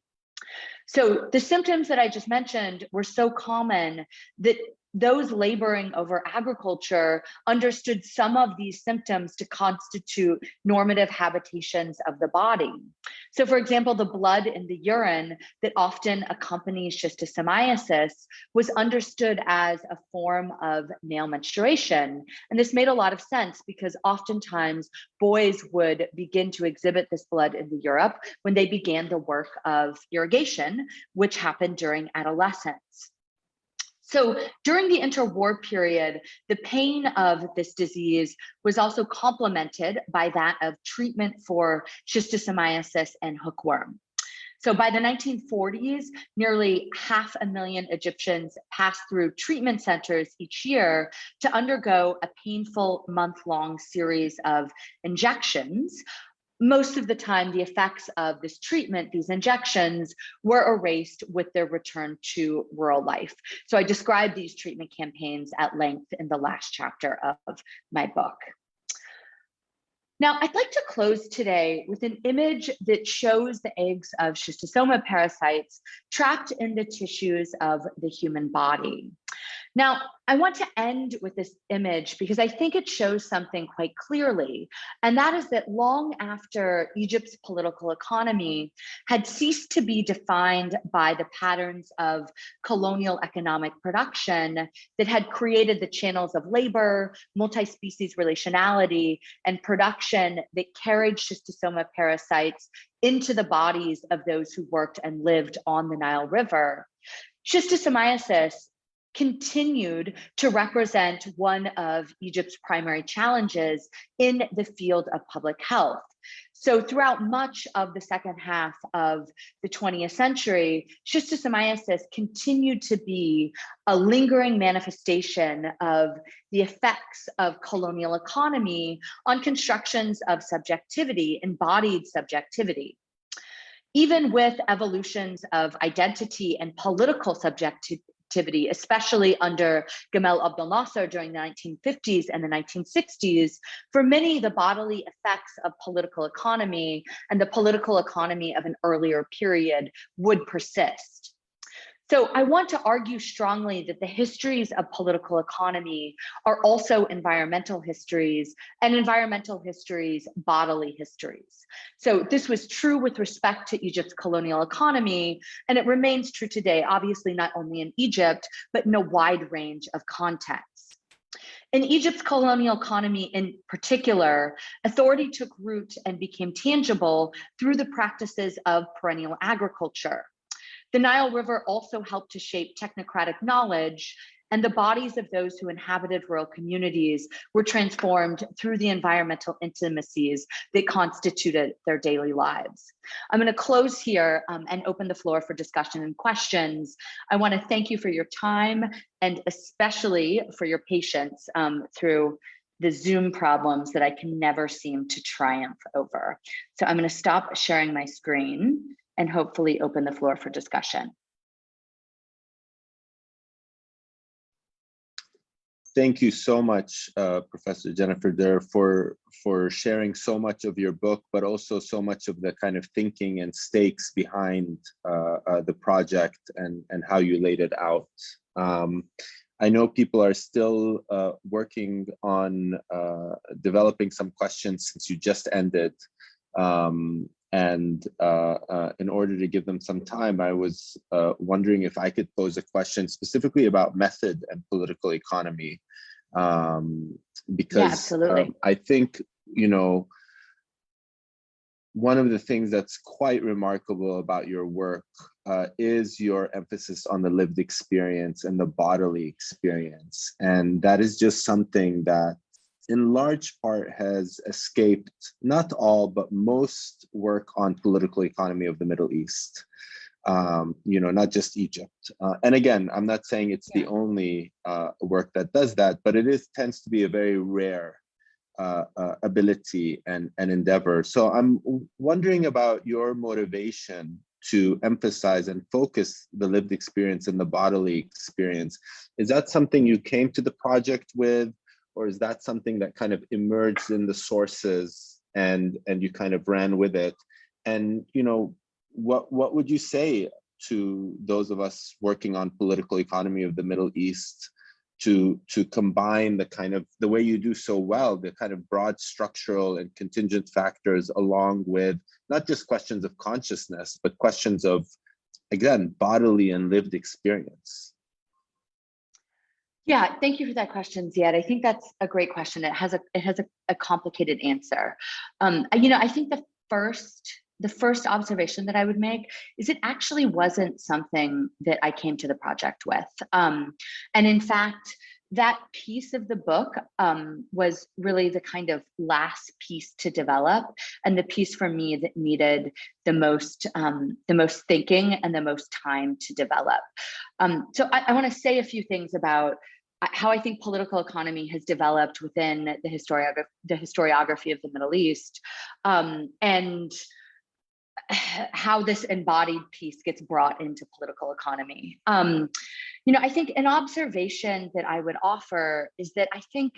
So the symptoms that I just mentioned were so common that those laboring over agriculture understood some of these symptoms to constitute normative habitations of the body. So for example, the blood in the urine that often accompanies schistosomiasis was understood as a form of male menstruation. And this made a lot of sense because oftentimes boys would begin to exhibit this blood in the urine when they began the work of irrigation, which happened during adolescence. So during the interwar period, the pain of this disease was also complemented by that of treatment for schistosomiasis and hookworm. So by the 1940s, nearly 500,000 Egyptians passed through treatment centers each year to undergo a painful month-long series of injections. Most of the time, the effects of this treatment, these injections, were erased with their return to rural life. So I described these treatment campaigns at length in the last chapter of my book. Now, I'd like to close today with an image that shows the eggs of schistosoma parasites trapped in the tissues of the human body. Now, I want to end with this image because I think it shows something quite clearly, and that is that long after Egypt's political economy had ceased to be defined by the patterns of colonial economic production that had created the channels of labor, multi-species relationality, and production that carried schistosoma parasites into the bodies of those who worked and lived on the Nile River, schistosomiasis continued to represent one of Egypt's primary challenges in the field of public health. So throughout much of the second half of the 20th century, schistosomiasis continued to be a lingering manifestation of the effects of colonial economy on constructions of subjectivity, embodied subjectivity. Even with evolutions of identity and political subjectivity, especially under Gamal Abdel Nasser during the 1950s and the 1960s, for many, the bodily effects of political economy and the political economy of an earlier period would persist. So I want to argue strongly that the histories of political economy are also environmental histories, and environmental histories, bodily histories. So this was true with respect to Egypt's colonial economy, and it remains true today, obviously not only in Egypt, but in a wide range of contexts. In Egypt's colonial economy in particular, authority took root and became tangible through the practices of perennial agriculture. The Nile River also helped to shape technocratic knowledge, and the bodies of those who inhabited rural communities were transformed through the environmental intimacies that constituted their daily lives. I'm going to close here and open the floor for discussion and questions. I want to thank you for your time and especially for your patience through the Zoom problems that I can never seem to triumph over. So I'm going to stop sharing my screen and hopefully open the floor for discussion. Thank you so much, Professor Jennifer Derr, for sharing so much of your book, but also so much of the kind of thinking and stakes behind the project and how you laid it out. I know people are still working on developing some questions since you just ended. And in order to give them some time, I was wondering if I could pose a question specifically about method and political economy, because I think, you know, one of the things that's quite remarkable about your work is your emphasis on the lived experience and the bodily experience. And that is just something that in large part has escaped not all, but most work on political economy of the Middle East, you know, not just Egypt. And again, I'm not saying it's the only work that does that, but it tends to be a very rare ability and endeavor. So I'm wondering about your motivation to emphasize and focus the lived experience and the bodily experience. Is that something you came to the project with? Or is that something that kind of emerged in the sources and you kind of ran with it? And, you know, what would you say to those of us working on political economy of the Middle East to combine the kind of, the way you do so well, the kind of broad structural and contingent factors along with not just questions of consciousness, but questions of, again, bodily and lived experience? Yeah, thank you for that question, Ziad. I think that's a great question. It has a complicated answer. You know, I think the first observation that I would make is it actually wasn't something that I came to the project with. And in fact, that piece of the book was really the kind of last piece to develop, and the piece for me that needed the most thinking and the most time to develop. So I want to say a few things about how I think political economy has developed within the historiography of the Middle East, and how this embodied piece gets brought into political economy. You know, I think an observation that I would offer is that I think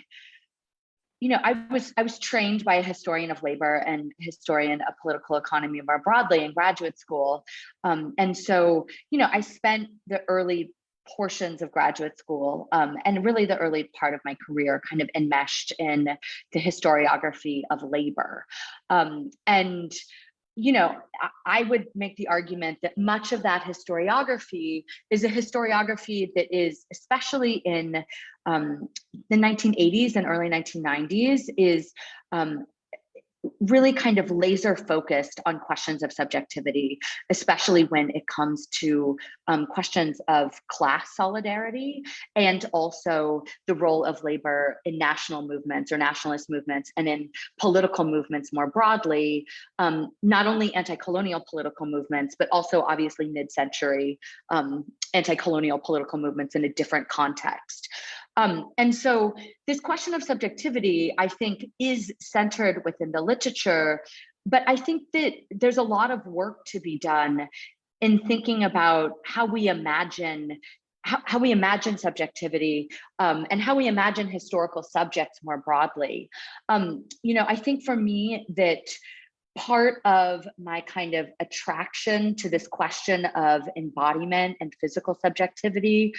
I was trained by a historian of labor and historian of political economy more broadly in graduate school. And so, I spent the early portions of graduate school and really the early part of my career kind of enmeshed in the historiography of labor. And I would make the argument that much of that historiography is a historiography that is, especially in the 1980s and early 1990s, is really kind of laser focused on questions of subjectivity, especially when it comes to questions of class solidarity and also the role of labor in national movements or nationalist movements and in political movements more broadly, not only anti-colonial political movements, but also obviously mid-century anti-colonial political movements in a different context. And so this question of subjectivity, I think, is centered within the literature, but I think that there's a lot of work to be done in thinking about how we imagine subjectivity and how we imagine historical subjects more broadly. I think for me that part of my kind of attraction to this question of embodiment and physical subjectivity,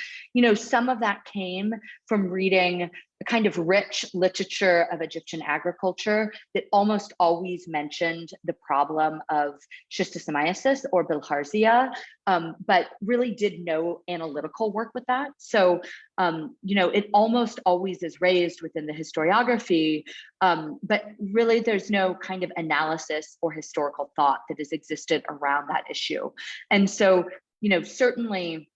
some of that came from reading a kind of rich literature of Egyptian agriculture that almost always mentioned the problem of schistosomiasis or bilharzia, but really did no analytical work with that. So, it almost always is raised within the historiography, but really there's no kind of analysis or historical thought that has existed around that issue. And so, certainly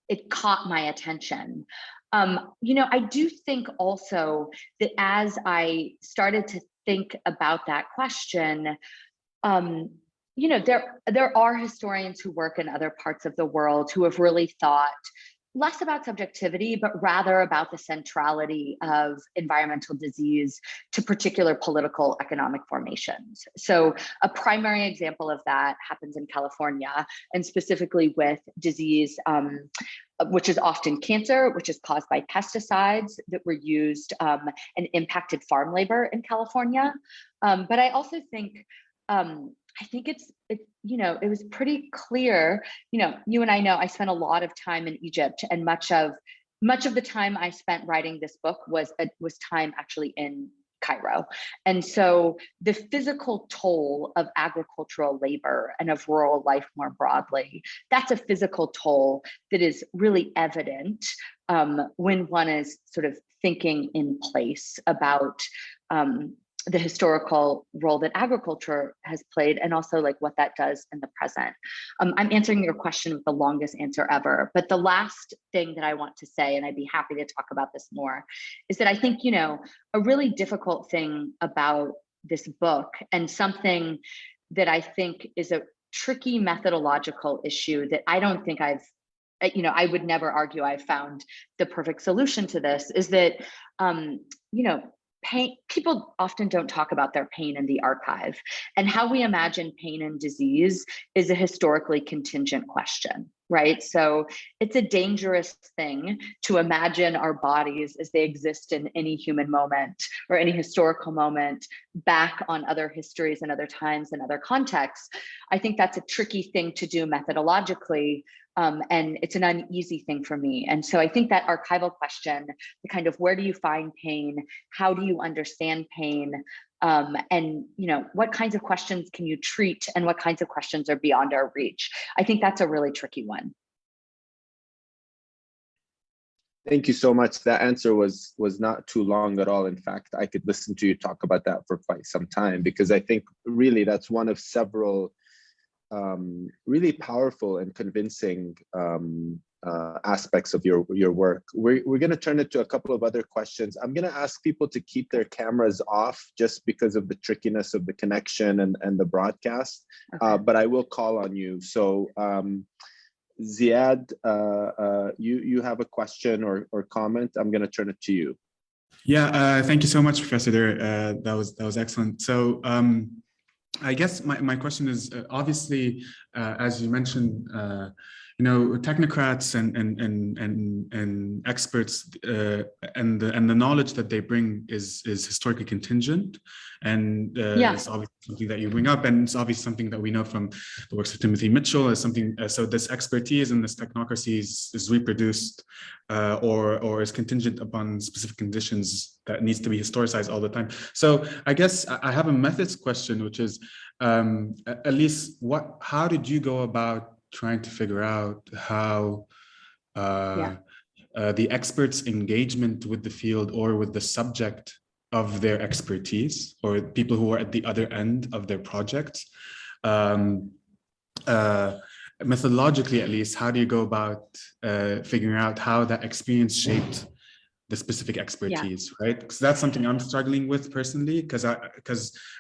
it caught my attention. I do think also that as I started to think about that question, there are historians who work in other parts of the world who have really thought less about subjectivity, but rather about the centrality of environmental disease to particular political economic formations. So a primary example of that happens in California, and specifically with disease, which is often cancer, which is caused by pesticides that were used and impacted farm labor in California. But I also think, it was pretty clear, you and I know I spent a lot of time in Egypt, and much of the time I spent writing this book was time actually in Cairo. And so the physical toll of agricultural labor and of rural life more broadly, that's a physical toll that is really evident when one is sort of thinking in place about the historical role that agriculture has played, and also like what that does in the present. I'm answering your question with the longest answer ever, but the last thing that I want to say, and I'd be happy to talk about this more, is that I think, a really difficult thing about this book, and something that I think is a tricky methodological issue that I don't think I would never argue I've found the perfect solution to this, is that, pain, people often don't talk about their pain in the archive, and how we imagine pain and disease is a historically contingent question, right? So it's a dangerous thing to imagine our bodies as they exist in any human moment or any historical moment back on other histories and other times and other contexts. I think that's a tricky thing to do methodologically. And it's an uneasy thing for me. And so I think that archival question, the kind of where do you find pain? How do you understand pain? And what kinds of questions can you treat, and what kinds of questions are beyond our reach? I think that's a really tricky one. Thank you so much. That answer was not too long at all. In fact, I could listen to you talk about that for quite some time, because I think really that's one of several really powerful and convincing aspects of your work. We're going to turn it to a couple of other questions. I'm going to ask people to keep their cameras off just because of the trickiness of the connection and the broadcast, okay. But I will call on you. So Ziad, you have a question or comment? I'm going to turn it to you. Yeah, thank you so much, Professor Derr. That was excellent. So I guess my question is, obviously, as you mentioned, technocrats and experts and the knowledge that they bring is historically contingent, and it's obviously something that you bring up, and it's obviously something that we know from the works of Timothy Mitchell as something. So this expertise and this technocracy is reproduced or is contingent upon specific conditions that needs to be historicized all the time. So I guess I have a methods question, which is at least how did you go about trying to figure out how the experts' engagement with the field or with the subject of their expertise, or people who are at the other end of their projects, methodologically at least, how do you go about figuring out how that experience shaped the specific expertise, right? Because that's something I'm struggling with personally, because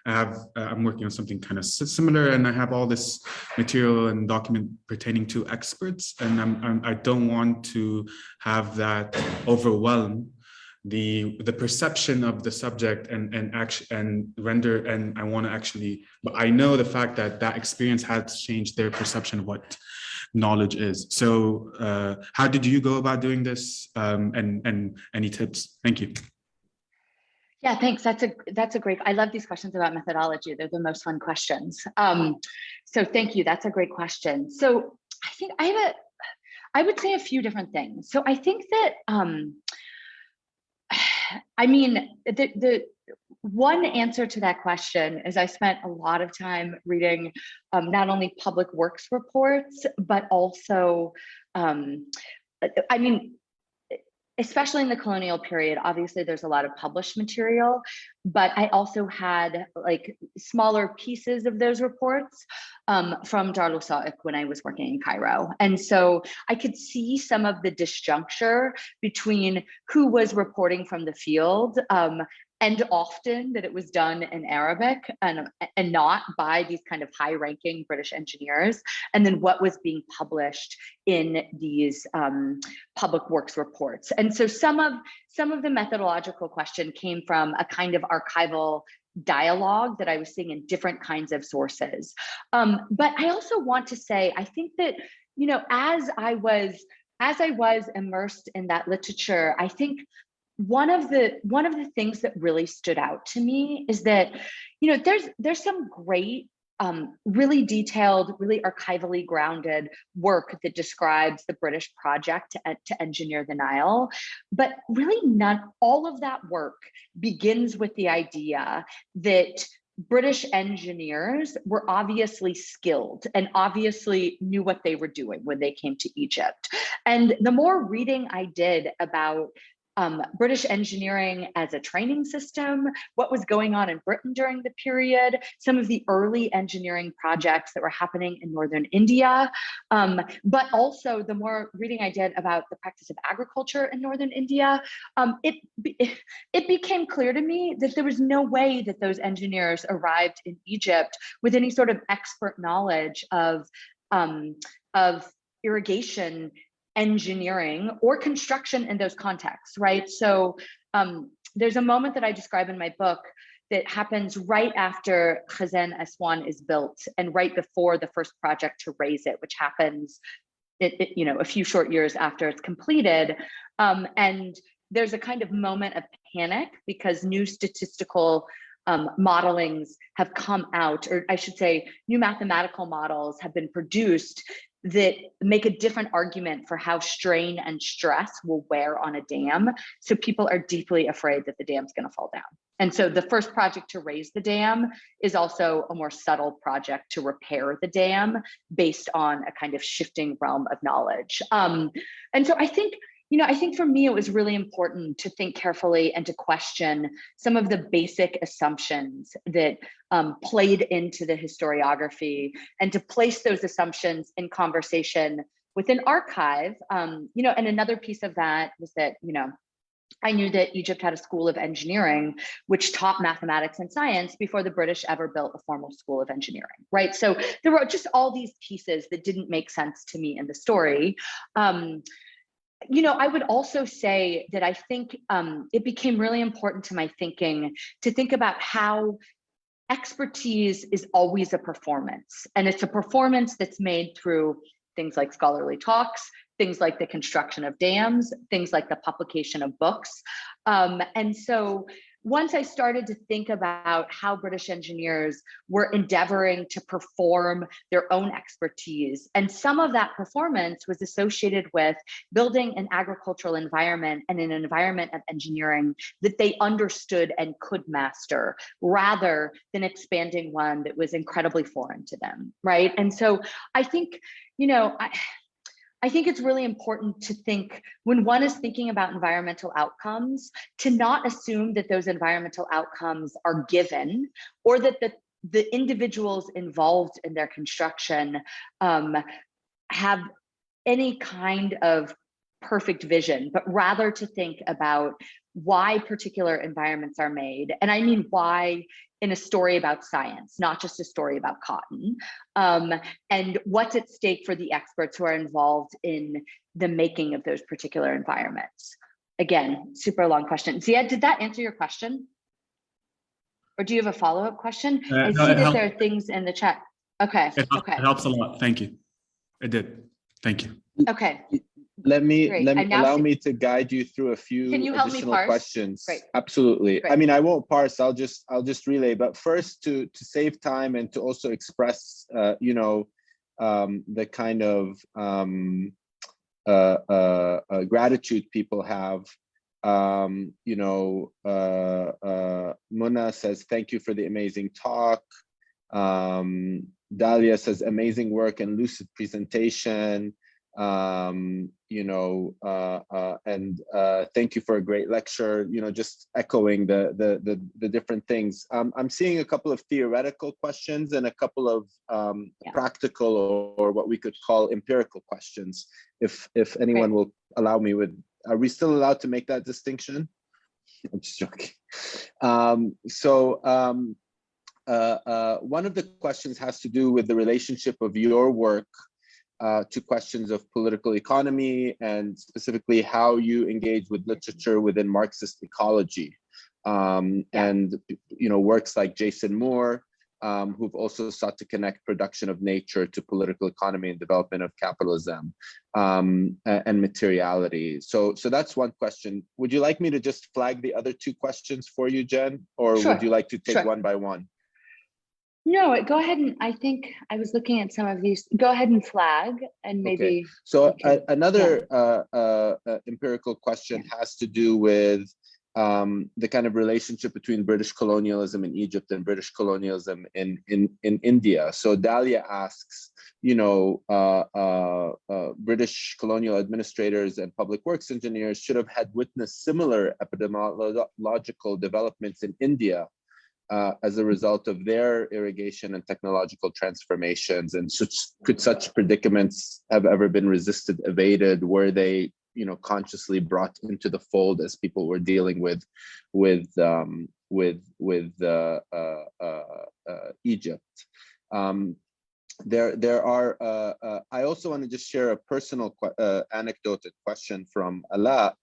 I'm working on something kind of similar, and I have all this material and document pertaining to experts, and I don't want to have that overwhelm the perception of the subject and render, and I want to actually, but I know the fact that experience has changed their perception of what knowledge is. So how did you go about doing this, and any tips? Thank you. Yeah, thanks. That's a great, I love these questions about methodology. They're the most fun questions. So thank you. That's a great question. So I think I would say a few different things. So I think that, I mean, the one answer to that question is I spent a lot of time reading not only public works reports, but also, I mean, especially in the colonial period, obviously there's a lot of published material, but I also had like smaller pieces of those reports from Darul when I was working in Cairo. And so I could see some of the disjuncture between who was reporting from the field, and often that it was done in Arabic and not by these kind of high-ranking British engineers, and then what was being published in these public works reports. And so some of the methodological question came from a kind of archival dialogue that I was seeing in different kinds of sources. But I also want to say, I think that, you know, as I was immersed in that literature, I think one of the things that really stood out to me is that, you know, there's some great, really detailed, really archivally grounded work that describes the British project to engineer the Nile, but really all of that work begins with the idea that British engineers were obviously skilled and obviously knew what they were doing when they came to Egypt. And the more reading I did about British engineering as a training system, what was going on in Britain during the period, some of the early engineering projects that were happening in northern India, but also the more reading I did about the practice of agriculture in northern India, it became clear to me that there was no way that those engineers arrived in Egypt with any sort of expert knowledge of irrigation engineering or construction in those contexts, right? So there's a moment that I describe in my book that happens right after Khazan Aswan is built and right before the first project to raise it, which happens you know, a few short years after it's completed. And there's a kind of moment of panic because new statistical modelings have come out, or I should say new mathematical models have been produced that make a different argument for how strain and stress will wear on a dam. So people are deeply afraid that the dam's going to fall down. And so the first project to raise the dam is also a more subtle project to repair the dam based on a kind of shifting realm of knowledge. And so I think, you know, I think for me, it was really important to think carefully and to question some of the basic assumptions that played into the historiography and to place those assumptions in conversation with an archive. You know, and another piece of that was that, you know, I knew that Egypt had a school of engineering, which taught mathematics and science before the British ever built a formal school of engineering, right? So there were just all these pieces that didn't make sense to me in the story. You know, I would also say that I think it became really important to my thinking to think about how expertise is always a performance, and it's a performance that's made through things like scholarly talks, things like the construction of dams, things like the publication of books. And so once I started to think about how British engineers were endeavoring to perform their own expertise, and some of that performance was associated with building an agricultural environment and an environment of engineering that they understood and could master, rather than expanding one that was incredibly foreign to them, right? And so I think, I think it's really important to think, when one is thinking about environmental outcomes, to not assume that those environmental outcomes are given, or that the individuals involved in their construction have any kind of perfect vision, but rather to think about why particular environments are made. And I mean why in a story about science, not just a story about cotton, and what's at stake for the experts who are involved in the making of those particular environments. Again, super long question. Ziad, did that answer your question? Or do you have a follow-up question? I see that there are things in the chat. Okay, okay. It helps a lot, thank you. It did, thank you. Okay. Let me Great. allow me to guide you through a few Can you help me additional parse? questions. Great. Absolutely. Great. I mean, I won't parse. I'll just relay. But first, to save time and to also express, the kind of gratitude people have. Mona says, "Thank you for the amazing talk." Dalia says, "Amazing work and lucid presentation." And thank you for a great lecture. Just echoing the different things. I'm seeing a couple of theoretical questions and a couple of practical or what we could call empirical questions. If anyone will allow me with, are we still allowed to make that distinction? I'm just joking. One of the questions has to do with the relationship of your work to questions of political economy, and specifically how you engage with literature within Marxist ecology, and works like Jason Moore, who've also sought to connect production of nature to political economy and development of capitalism, and materiality. So that's one question. Would you like me to just flag the other two questions for you, Jen, or Sure. would you like to take Sure. one by one? No, go ahead, and I think I was looking at some of these. Go ahead and flag, and maybe. Okay. So another empirical question has to do with the kind of relationship between British colonialism in Egypt and British colonialism in India. So Dalia asks, British colonial administrators and public works engineers should have had witnessed similar epidemiological developments in India as a result of their irrigation and technological transformations, and could such predicaments have ever been resisted, evaded? Were they, consciously brought into the fold as people were dealing with Egypt? There are. I also want to just share a personal anecdoted question from Ala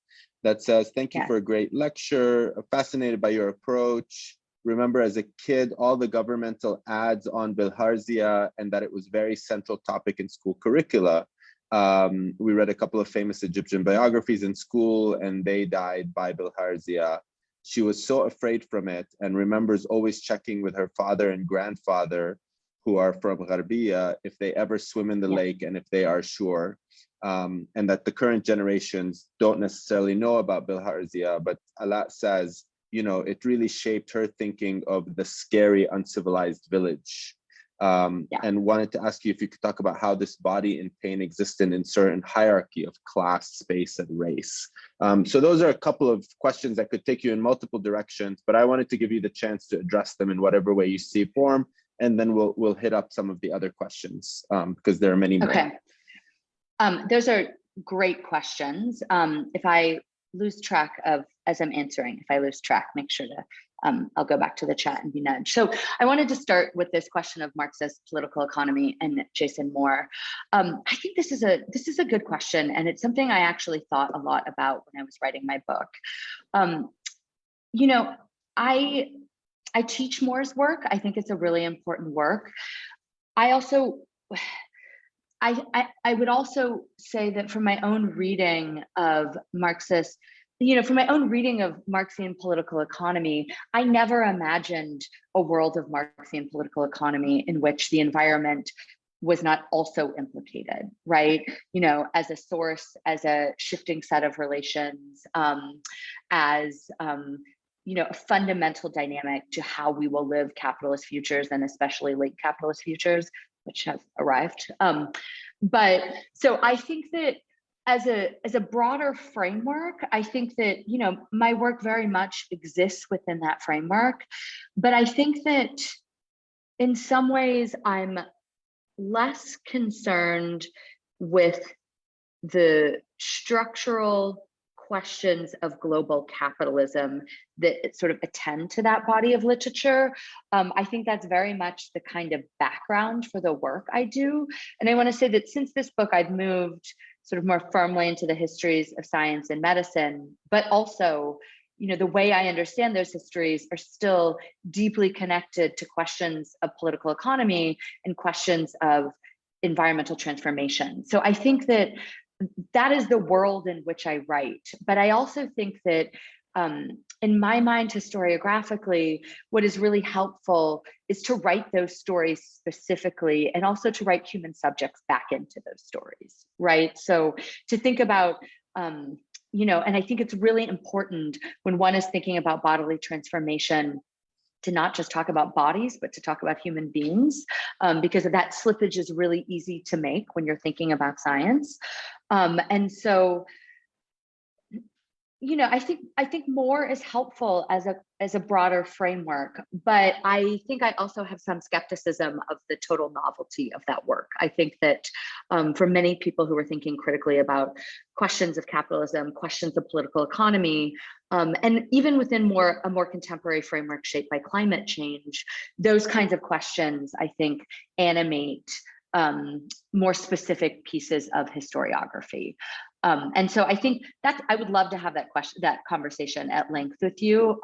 that says, "Thank you for a great lecture. Fascinated by your approach. Remember as a kid all the governmental ads on bilharzia, and that it was very central topic in school curricula. We read a couple of famous Egyptian biographies in school, and they died by bilharzia. She was so afraid from it, and remembers always checking with her father and grandfather, who are from Gharbiya, if they ever swim in the lake and if they are sure. And that the current generations don't necessarily know about bilharzia, but Ala says, it really shaped her thinking of the scary, uncivilized village." And wanted to ask you if you could talk about how this body in pain existed in certain hierarchy of class, space, and race. So those are a couple of questions that could take you in multiple directions, but I wanted to give you the chance to address them in whatever way you see form, and then we'll hit up some of the other questions, because there are many more. Okay. Those are great questions. If I lose track of, as I'm answering, if I lose track, make sure to, I'll go back to the chat and be nudged. So I wanted to start with this question of Marxist political economy and Jason Moore. I think this is a good question, and it's something I actually thought a lot about when I was writing my book. I teach Moore's work. I think it's a really important work. I also, I would also say that from my own reading of Marxist, from my own reading of Marxian political economy, I never imagined a world of Marxian political economy in which the environment was not also implicated, right? As a source, as a shifting set of relations, as a fundamental dynamic to how we will live capitalist futures, and especially late capitalist futures, which have arrived. But so I think that as a broader framework, I think that, my work very much exists within that framework. But I think that in some ways I'm less concerned with the structural questions of global capitalism that sort of attend to that body of literature. I think that's very much the kind of background for the work I do. And I want to say that since this book, I've moved sort of more firmly into the histories of science and medicine, but also, the way I understand those histories are still deeply connected to questions of political economy and questions of environmental transformation. So I think that is the world in which I write. But I also think that in my mind, historiographically, what is really helpful is to write those stories specifically, and also to write human subjects back into those stories, right? So to think about, and I think it's really important when one is thinking about bodily transformation to not just talk about bodies, but to talk about human beings, because that slippage is really easy to make when you're thinking about science. And so, I think more is helpful as a broader framework, but I think I also have some skepticism of the total novelty of that work. I think that for many people who are thinking critically about questions of capitalism, questions of political economy, and even within a more contemporary framework shaped by climate change, those kinds of questions, I think, animate more specific pieces of historiography. And so I think I would love to have that conversation at length with you,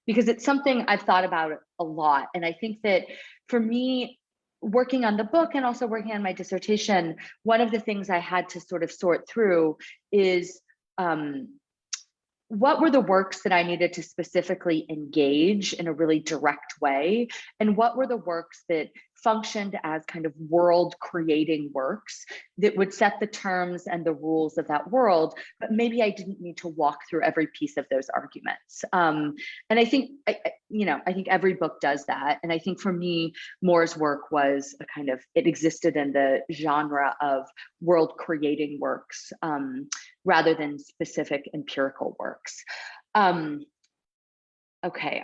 because it's something I've thought about a lot. And I think that for me, working on the book and also working on my dissertation, one of the things I had to sort of sort through is what were the works that I needed to specifically engage in a really direct way? And what were the works that functioned as kind of world creating works that would set the terms and the rules of that world, but maybe I didn't need to walk through every piece of those arguments. And I think, I think every book does that. And I think for me, Moore's work was it existed in the genre of world creating works rather than specific empirical works. Okay,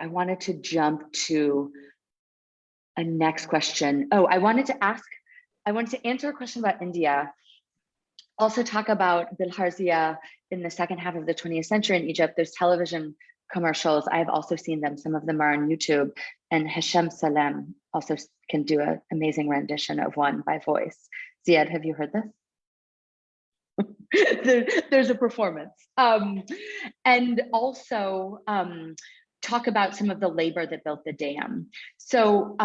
I wanted to jump to a next question. Oh, I wanted to answer a question about India. Also talk about bilharzia in the second half of the 20th century in Egypt. There's television commercials. I've also seen them. Some of them are on YouTube. And Hashem Salem also can do an amazing rendition of one by voice. Ziad, have you heard this? There's a performance. And also, talk about some of the labor that built the dam. So,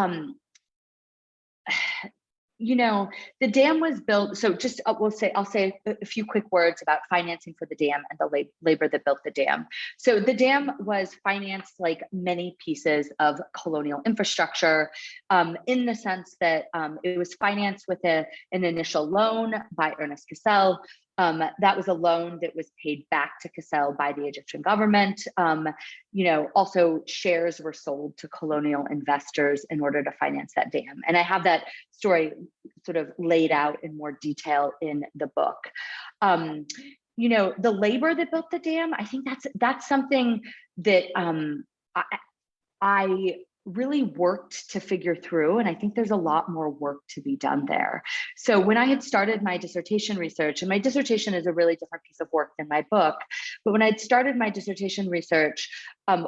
the dam was built. So just I'll say a few quick words about financing for the dam and the labor that built the dam. So the dam was financed like many pieces of colonial infrastructure, in the sense that it was financed with an initial loan by Ernest Cassel. That was a loan that was paid back to Cassel by the Egyptian government. Also shares were sold to colonial investors in order to finance that dam. And I have that story sort of laid out in more detail in the book. The labor that built the dam, I think that's something that I really worked to figure through. And I think there's a lot more work to be done there. So when I had started my dissertation research, and my dissertation is a really different piece of work than my book, but when I'd started my dissertation research,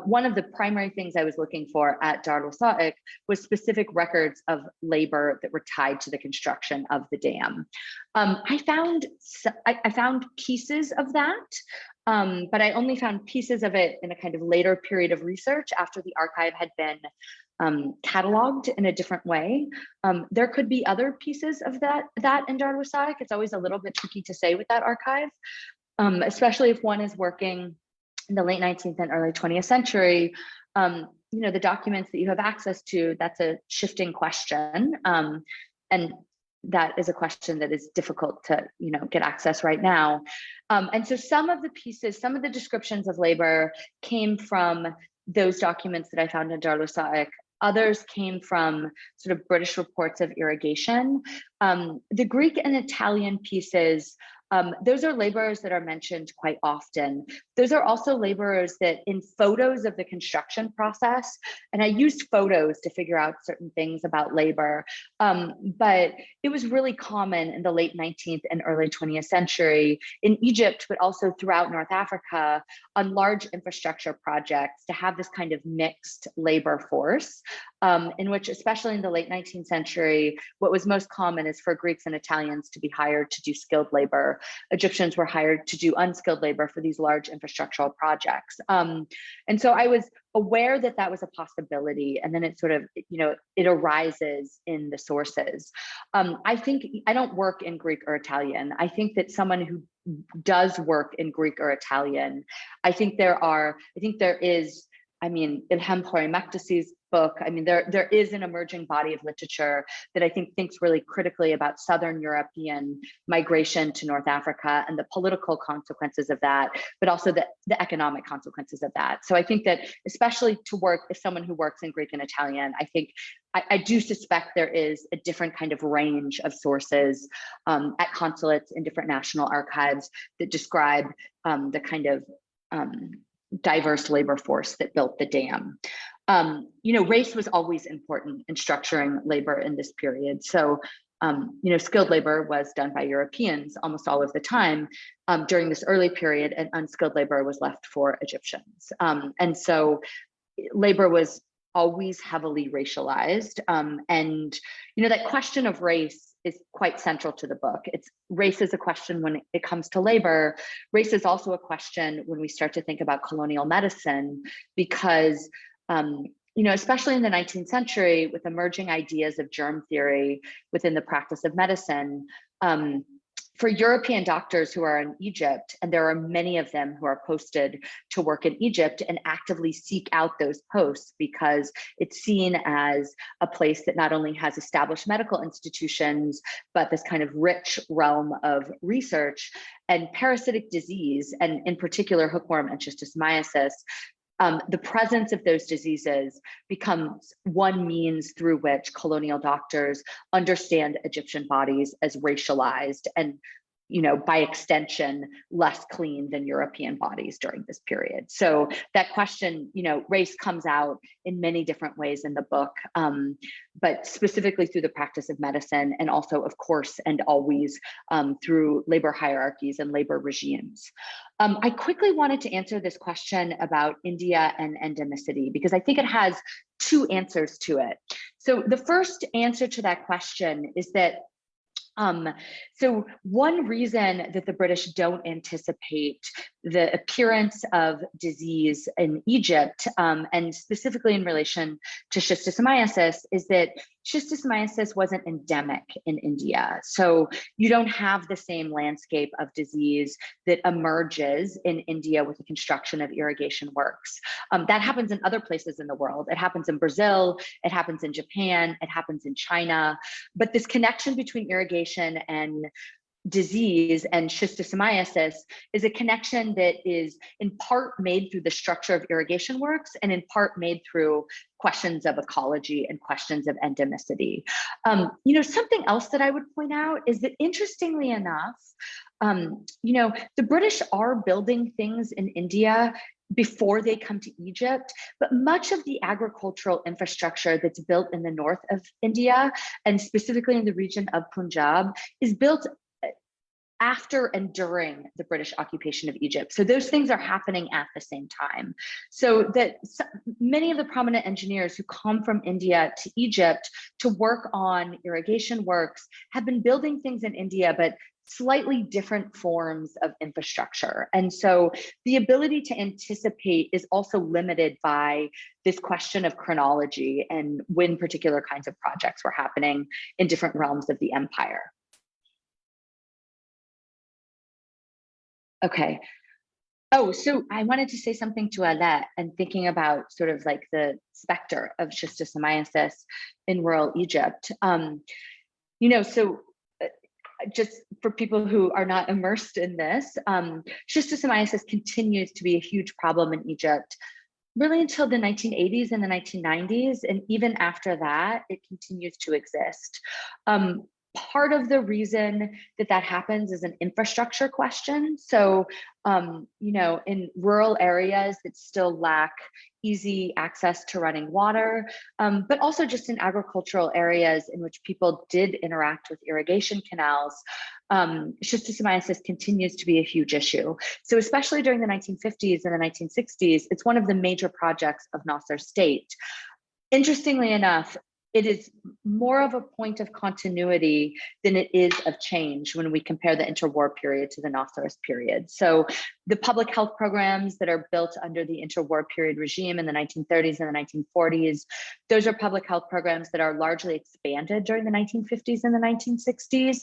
one of the primary things I was looking for at Darul Wasaiq was specific records of labor that were tied to the construction of the dam. I found pieces of that, but I only found pieces of it in a kind of later period of research after the archive had been cataloged in a different way. There could be other pieces of that in Darul-Wasaiq. It's always a little bit tricky to say with that archive, especially if one is working in the late 19th and early 20th century. The documents that you have access to, that's a shifting question. And that is a question that is difficult to, get access right now. And so some of the pieces, some of the descriptions of labor came from those documents that I found in Darul-Wasaiq. Others came from sort of British reports of irrigation. The Greek and Italian pieces, those are laborers that are mentioned quite often. Those are also laborers that in photos of the construction process, and I used photos to figure out certain things about labor, but it was really common in the late 19th and early 20th century in Egypt, but also throughout North Africa on large infrastructure projects to have this kind of mixed labor force, in which, especially in the late 19th century, what was most common is for Greeks and Italians to be hired to do skilled labor. Egyptians were hired to do unskilled labor for these large infrastructural projects. And so I was aware that that was a possibility. And then it sort of, it arises in the sources. I think I don't work in Greek or Italian. I think that someone who does work in Greek or Italian, I think there is, Ilham Khoury-Makdisi's book. There is an emerging body of literature that I think thinks really critically about Southern European migration to North Africa and the political consequences of that, but also the economic consequences of that. So I think that especially to work as someone who works in Greek and Italian, I think I do suspect there is a different kind of range of sources at consulates in different national archives that describe the kind of diverse labor force that built the dam. Race was always important in structuring labor in this period. So, skilled labor was done by Europeans almost all of the time during this early period, and unskilled labor was left for Egyptians. And so labor was always heavily racialized. And that question of race is quite central to the book. Race is a question when it comes to labor. Race is also a question when we start to think about colonial medicine, because especially in the 19th century, with emerging ideas of germ theory within the practice of medicine, for European doctors who are in Egypt, and there are many of them who are posted to work in Egypt and actively seek out those posts because it's seen as a place that not only has established medical institutions, but this kind of rich realm of research and parasitic disease, and in particular hookworm and schistosomiasis. The presence of those diseases becomes one means through which colonial doctors understand Egyptian bodies as racialized and, by extension, less clean than European bodies during this period. So that question, race comes out in many different ways in the book, but specifically through the practice of medicine, and also, of course, and always through labor hierarchies and labor regimes. I quickly wanted to answer this question about India and endemicity, because I think it has two answers to it. So the first answer to that question is that so one reason that the British don't anticipate the appearance of disease in Egypt, and specifically in relation to schistosomiasis, is that schistosomiasis wasn't endemic in India. So you don't have the same landscape of disease that emerges in India with the construction of irrigation works. That happens in other places in the world. It happens in Brazil, it happens in Japan, it happens in China. But this connection between irrigation and disease and schistosomiasis is a connection that is in part made through the structure of irrigation works and in part made through questions of ecology and questions of endemicity. Something else that I would point out is that, interestingly enough, the British are building things in India before they come to Egypt, but much of the agricultural infrastructure that's built in the north of India, and specifically in the region of Punjab, is built after and during the British occupation of Egypt. So those things are happening at the same time. So that many of the prominent engineers who come from India to Egypt to work on irrigation works have been building things in India, but slightly different forms of infrastructure. And so the ability to anticipate is also limited by this question of chronology and when particular kinds of projects were happening in different realms of the empire. Okay. Oh, so I wanted to say something to Alette and thinking about sort of like the specter of schistosomiasis in rural Egypt. You know, so just for people who are not immersed in this, schistosomiasis continues to be a huge problem in Egypt, really until the 1980s and the 1990s. And even after that, it continues to exist. Part of the reason that that happens is an infrastructure question. So, you know, in rural areas that still lack easy access to running water, but also just in agricultural areas in which people did interact with irrigation canals, schistosomiasis continues to be a huge issue. So especially during the 1950s and the 1960s, it's one of the major projects of Nasser's state. Interestingly enough, it is more of a point of continuity than it is of change when we compare the interwar period to the Nasserist period. So the public health programs that are built under the interwar period regime in the 1930s and the 1940s, those are public health programs that are largely expanded during the 1950s and the 1960s.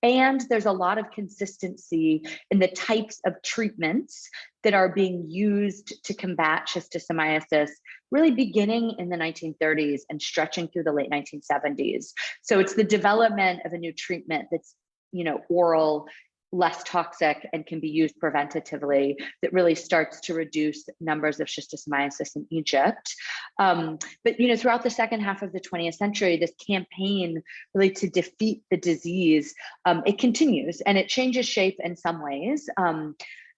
And there's a lot of consistency in the types of treatments that are being used to combat schistosomiasis, really beginning in the 1930s and stretching through the late 1970s. So it's the development of a new treatment that's, you know, oral, less toxic, and can be used preventatively that really starts to reduce numbers of schistosomiasis in Egypt. But, you know, throughout the second half of the 20th century, this campaign really to defeat the disease, it continues and it changes shape in some ways.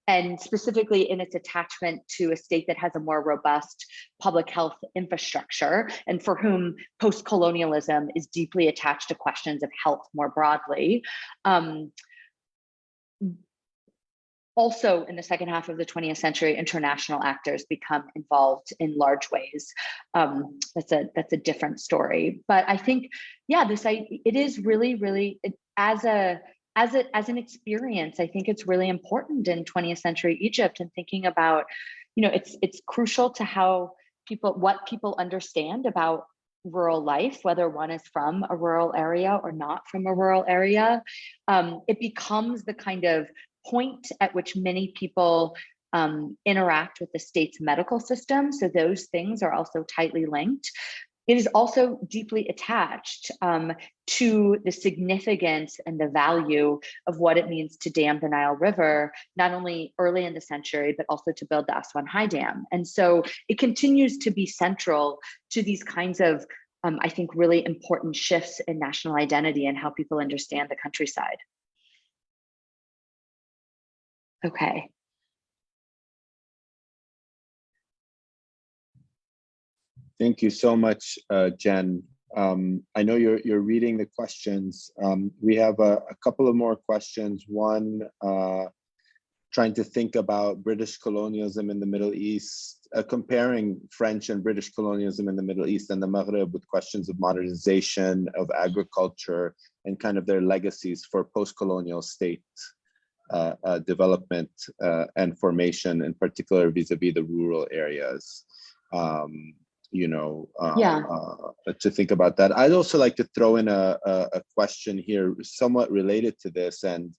And specifically in its attachment to a state that has a more robust public health infrastructure and for whom post-colonialism is deeply attached to questions of health more broadly. Also, in the second half of the 20th century, international actors become involved in large ways. That's a different story. But I think, yeah, it is really as an experience, I think it's really important in 20th century Egypt and thinking about, you know, it's crucial to how what people understand about rural life, whether one is from a rural area or not from a rural area. It becomes the kind of point at which many people interact with the state's medical system. So those things are also tightly linked. It is also deeply attached to the significance and the value of what it means to dam the Nile River, not only early in the century, but also to build the Aswan Dam. And so it continues to be central to these kinds of, I think, really important shifts in national identity and how people understand the countryside. Okay. Thank you so much, Jen. I know you're reading the questions. We have a couple of more questions. One, trying to think about British colonialism in the Middle East, comparing French and British colonialism in the Middle East and the Maghreb with questions of modernization, of agriculture, and kind of their legacies for post-colonial state development and formation, in particular vis-a-vis the rural areas. You know, to think about that. I'd also like to throw in a question here, somewhat related to this. And,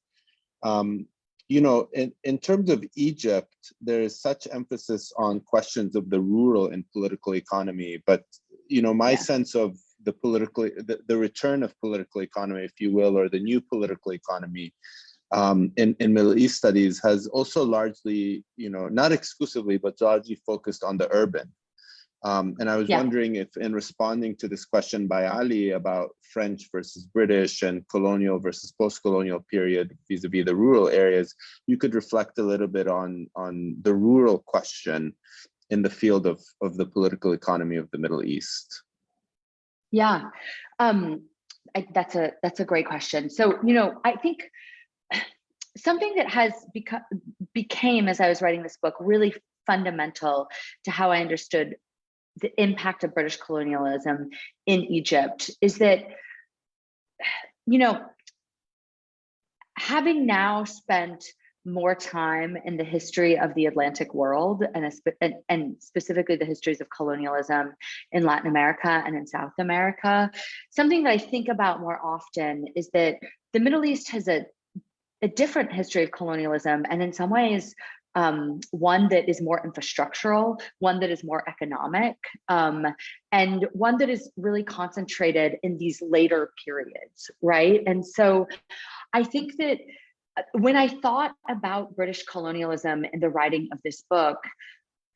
you know, in terms of Egypt, there is such emphasis on questions of the rural and political economy. But, you know, my sense of the return of political economy, if you will, or the new political economy in Middle East studies has also largely, you know, not exclusively, but largely focused on the urban. And I was wondering if, in responding to this question by Ali about French versus British and colonial versus post-colonial period vis-a-vis the rural areas, you could reflect a little bit on the rural question in the field of the political economy of the Middle East. Yeah, that's a great question. So, you know, I think something that has became, as I was writing this book, really fundamental to how I understood the impact of British colonialism in Egypt is that, you know, having now spent more time in the history of the Atlantic world and specifically the histories of colonialism in Latin America and in South America, something that I think about more often is that the Middle East has a different history of colonialism, and in some ways, one that is more infrastructural, one that is more economic, and one that is really concentrated in these later periods, right? And so I think that when I thought about British colonialism in the writing of this book,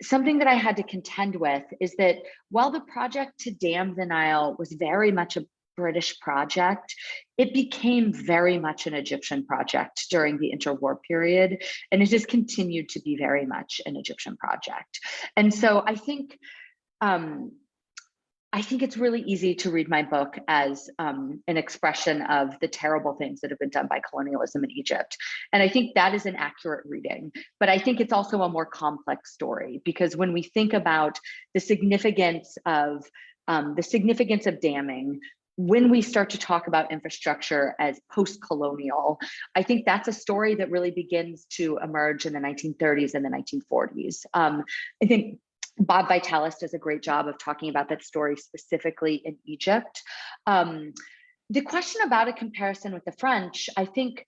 something that I had to contend with is that while the project to dam the Nile was very much a British project, it became very much an Egyptian project during the interwar period, and it has continued to be very much an Egyptian project. And so I think it's really easy to read my book as an expression of the terrible things that have been done by colonialism in Egypt. And I think that is an accurate reading, but I think it's also a more complex story, because when we think about the significance of damming, when we start to talk about infrastructure as post-colonial, I think that's a story that really begins to emerge in the 1930s and the 1940s. I think Bob Vitalis does a great job of talking about that story specifically in Egypt. The question about a comparison with the French, I think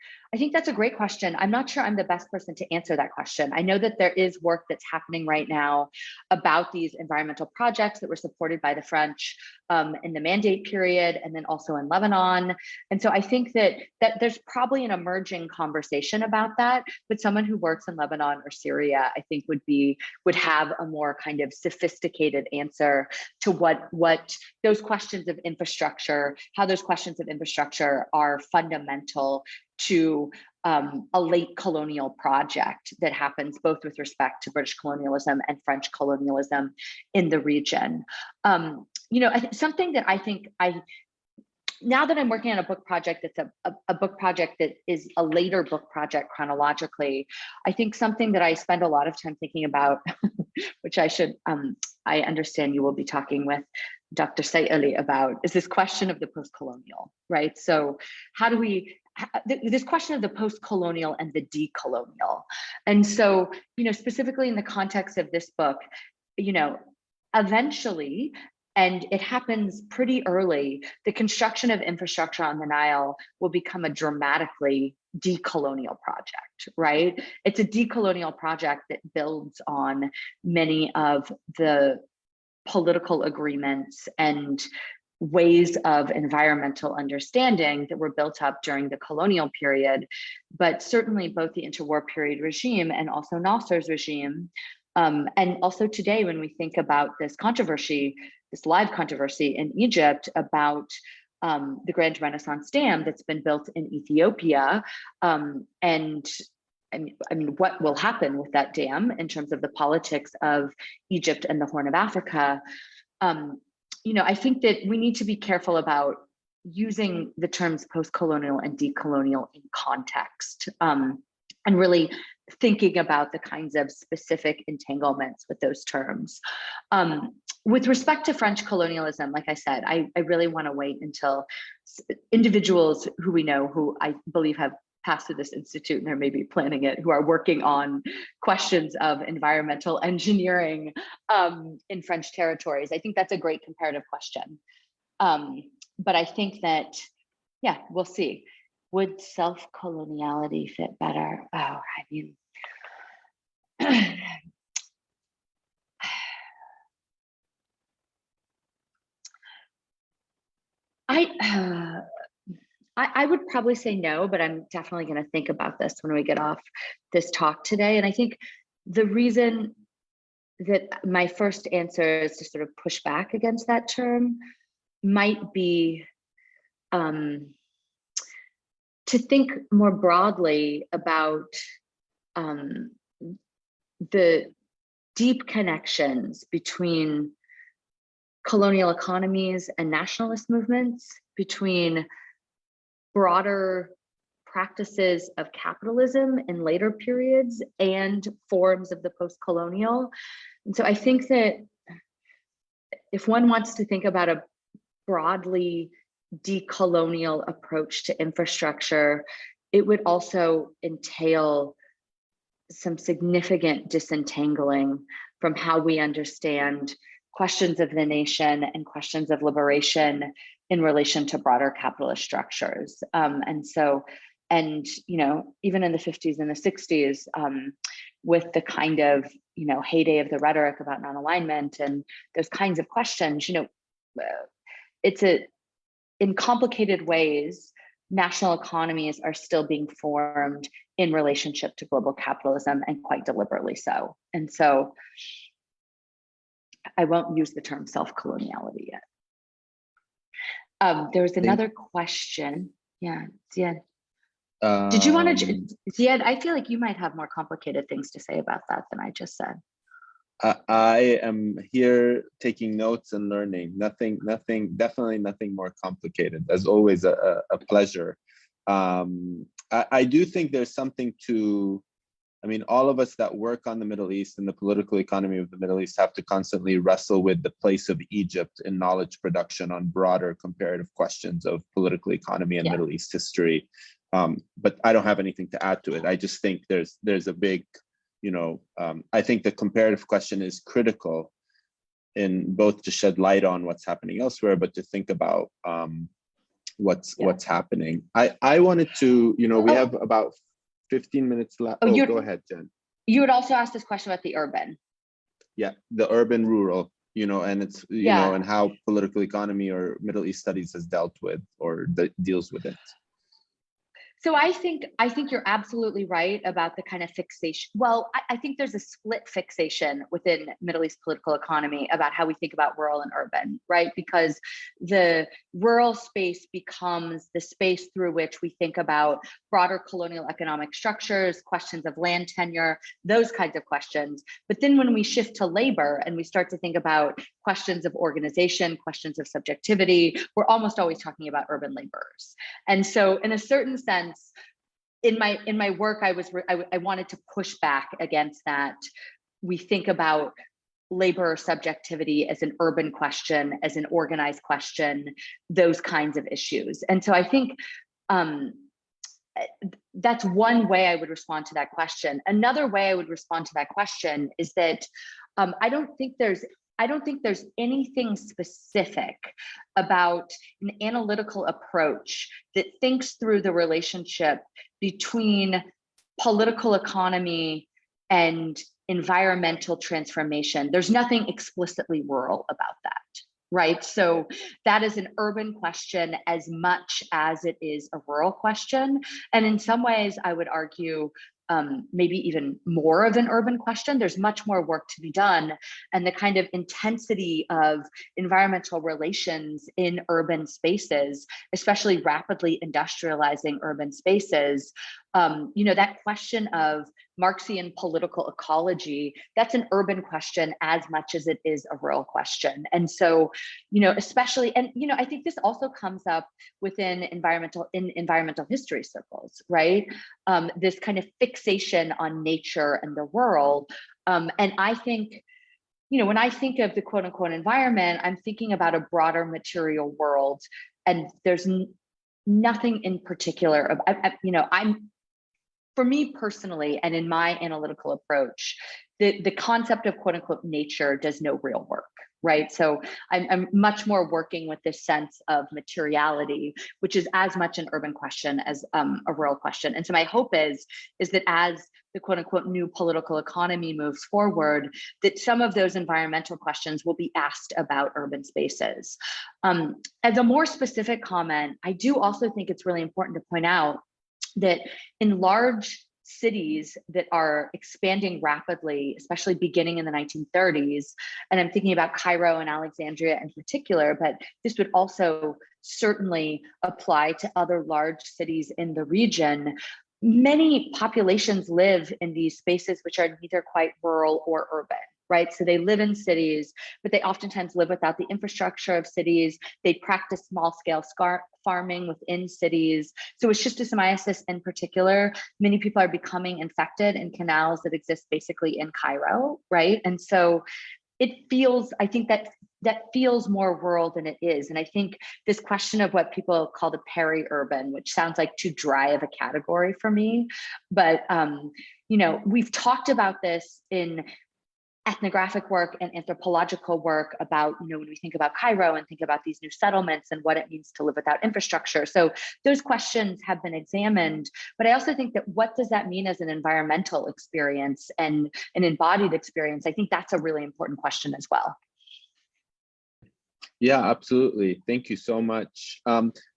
that's a great question. I'm not sure I'm the best person to answer that question. I know that there is work that's happening right now about these environmental projects that were supported by the French in the Mandate period, and then also in Lebanon. And so I think that there's probably an emerging conversation about that, but someone who works in Lebanon or Syria, I think would have a more kind of sophisticated answer to what those questions of infrastructure, how those questions of infrastructure are fundamental to a late colonial project that happens both with respect to British colonialism and French colonialism in the region. Something that I think now that I'm working on a book project that's a book project that is a later book project chronologically, I think something that I spend a lot of time thinking about, which I understand you will be talking with Dr. Said Ali about, is this question of the post-colonial, right? So how do we, this question of the post-colonial and the decolonial. And so, specifically in the context of this book, eventually, and it happens pretty early, the construction of infrastructure on the Nile will become a dramatically decolonial project, right? It's a decolonial project that builds on many of the political agreements and ways of environmental understanding that were built up during the colonial period, but certainly both the interwar period regime and also Nasser's regime. And also today, when we think about this live controversy in Egypt about the Grand Renaissance Dam that's been built in Ethiopia, and I mean, what will happen with that dam in terms of the politics of Egypt and the Horn of Africa? I think that we need to be careful about using the terms post-colonial and decolonial in context, and really thinking about the kinds of specific entanglements with those terms. With respect to French colonialism, like I said, I really want to wait until individuals who we know, who I believe have passed through this institute and are maybe planning it, who are working on questions of environmental engineering in French territories. I think that's a great comparative question. But I think that, yeah, we'll see. Would self-coloniality fit better? Oh, I mean, I would probably say no, but I'm definitely going to think about this when we get off this talk today. And I think the reason that my first answer is to sort of push back against that term might be to think more broadly about the deep connections between colonial economies and nationalist movements, between broader practices of capitalism in later periods and forms of the post-colonial. And so I think that if one wants to think about a broadly decolonial approach to infrastructure, it would also entail some significant disentangling from how we understand questions of the nation and questions of liberation in relation to broader capitalist structures. And even in the 50s and the 60s, with the kind of, heyday of the rhetoric about non-alignment and those kinds of questions, in complicated ways, national economies are still being formed in relationship to global capitalism, and quite deliberately so. And so I won't use the term self-coloniality yet. There was another question. Yeah, Ziad. Did you want to, Ziad, I feel like you might have more complicated things to say about that than I just said. I am here taking notes and learning. Definitely nothing more complicated. As always, a pleasure. I do think there's something to, all of us that work on the Middle East and the political economy of the Middle East have to constantly wrestle with the place of Egypt in knowledge production on broader comparative questions of political economy and Middle East history. But I don't have anything to add to it. I just think there's a big, I think the comparative question is critical in both to shed light on what's happening elsewhere, but to think about what's happening. I wanted to, we have about 15 minutes left. Go ahead, Jen. You would also ask this question about the urban. Yeah, the urban rural, and it's, and how political economy or Middle East studies has dealt with or deals with it. So I think you're absolutely right about the kind of fixation. Well, I think there's a split fixation within Middle East political economy about how we think about rural and urban, right? Because the rural space becomes the space through which we think about broader colonial economic structures, questions of land tenure, those kinds of questions. But then when we shift to labor and we start to think about questions of organization, questions of subjectivity, we're almost always talking about urban laborers. And so in a certain sense, in my work, I wanted to push back against that. We think about labor subjectivity as an urban question, as an organized question, those kinds of issues. And so I think that's one way I would respond to that question. Another way I would respond to that question is that I don't think there's anything specific about an analytical approach that thinks through the relationship between political economy and environmental transformation. There's nothing explicitly rural about that, right? So that is an urban question as much as it is a rural question. And in some ways, I would argue maybe even more of an urban question. There's much more work to be done. And the kind of intensity of environmental relations in urban spaces, especially rapidly industrializing urban spaces, that question of Marxian political ecology, that's an urban question as much as it is a rural question. And so, especially, and, I think this also comes up within environmental history circles, right? This kind of fixation on nature and the rural. And I think, when I think of the quote unquote environment, I'm thinking about a broader material world, and there's nothing in particular, for me personally, and in my analytical approach, the concept of quote unquote nature does no real work, right? So I'm much more working with this sense of materiality, which is as much an urban question as a rural question. And so my hope is that as the quote unquote new political economy moves forward, that some of those environmental questions will be asked about urban spaces. As a more specific comment, I do also think it's really important to point out that in large cities that are expanding rapidly, especially beginning in the 1930s, and I'm thinking about Cairo and Alexandria in particular, but this would also certainly apply to other large cities in the region. Many populations live in these spaces which are neither quite rural or urban, right? So they live in cities, but they oftentimes live without the infrastructure of cities. They practice small-scale farming within cities. So with schistosomiasis in particular, many people are becoming infected in canals that exist basically in Cairo, right? And so it feels, I think that that feels more rural than it is. And I think this question of what people call the peri-urban, which sounds like too dry of a category for me, but we've talked about this in ethnographic work and anthropological work about, when we think about Cairo and think about these new settlements and what it means to live without infrastructure. So those questions have been examined, but I also think that what does that mean as an environmental experience and an embodied experience? I think that's a really important question as well. Yeah, absolutely. Thank you so much.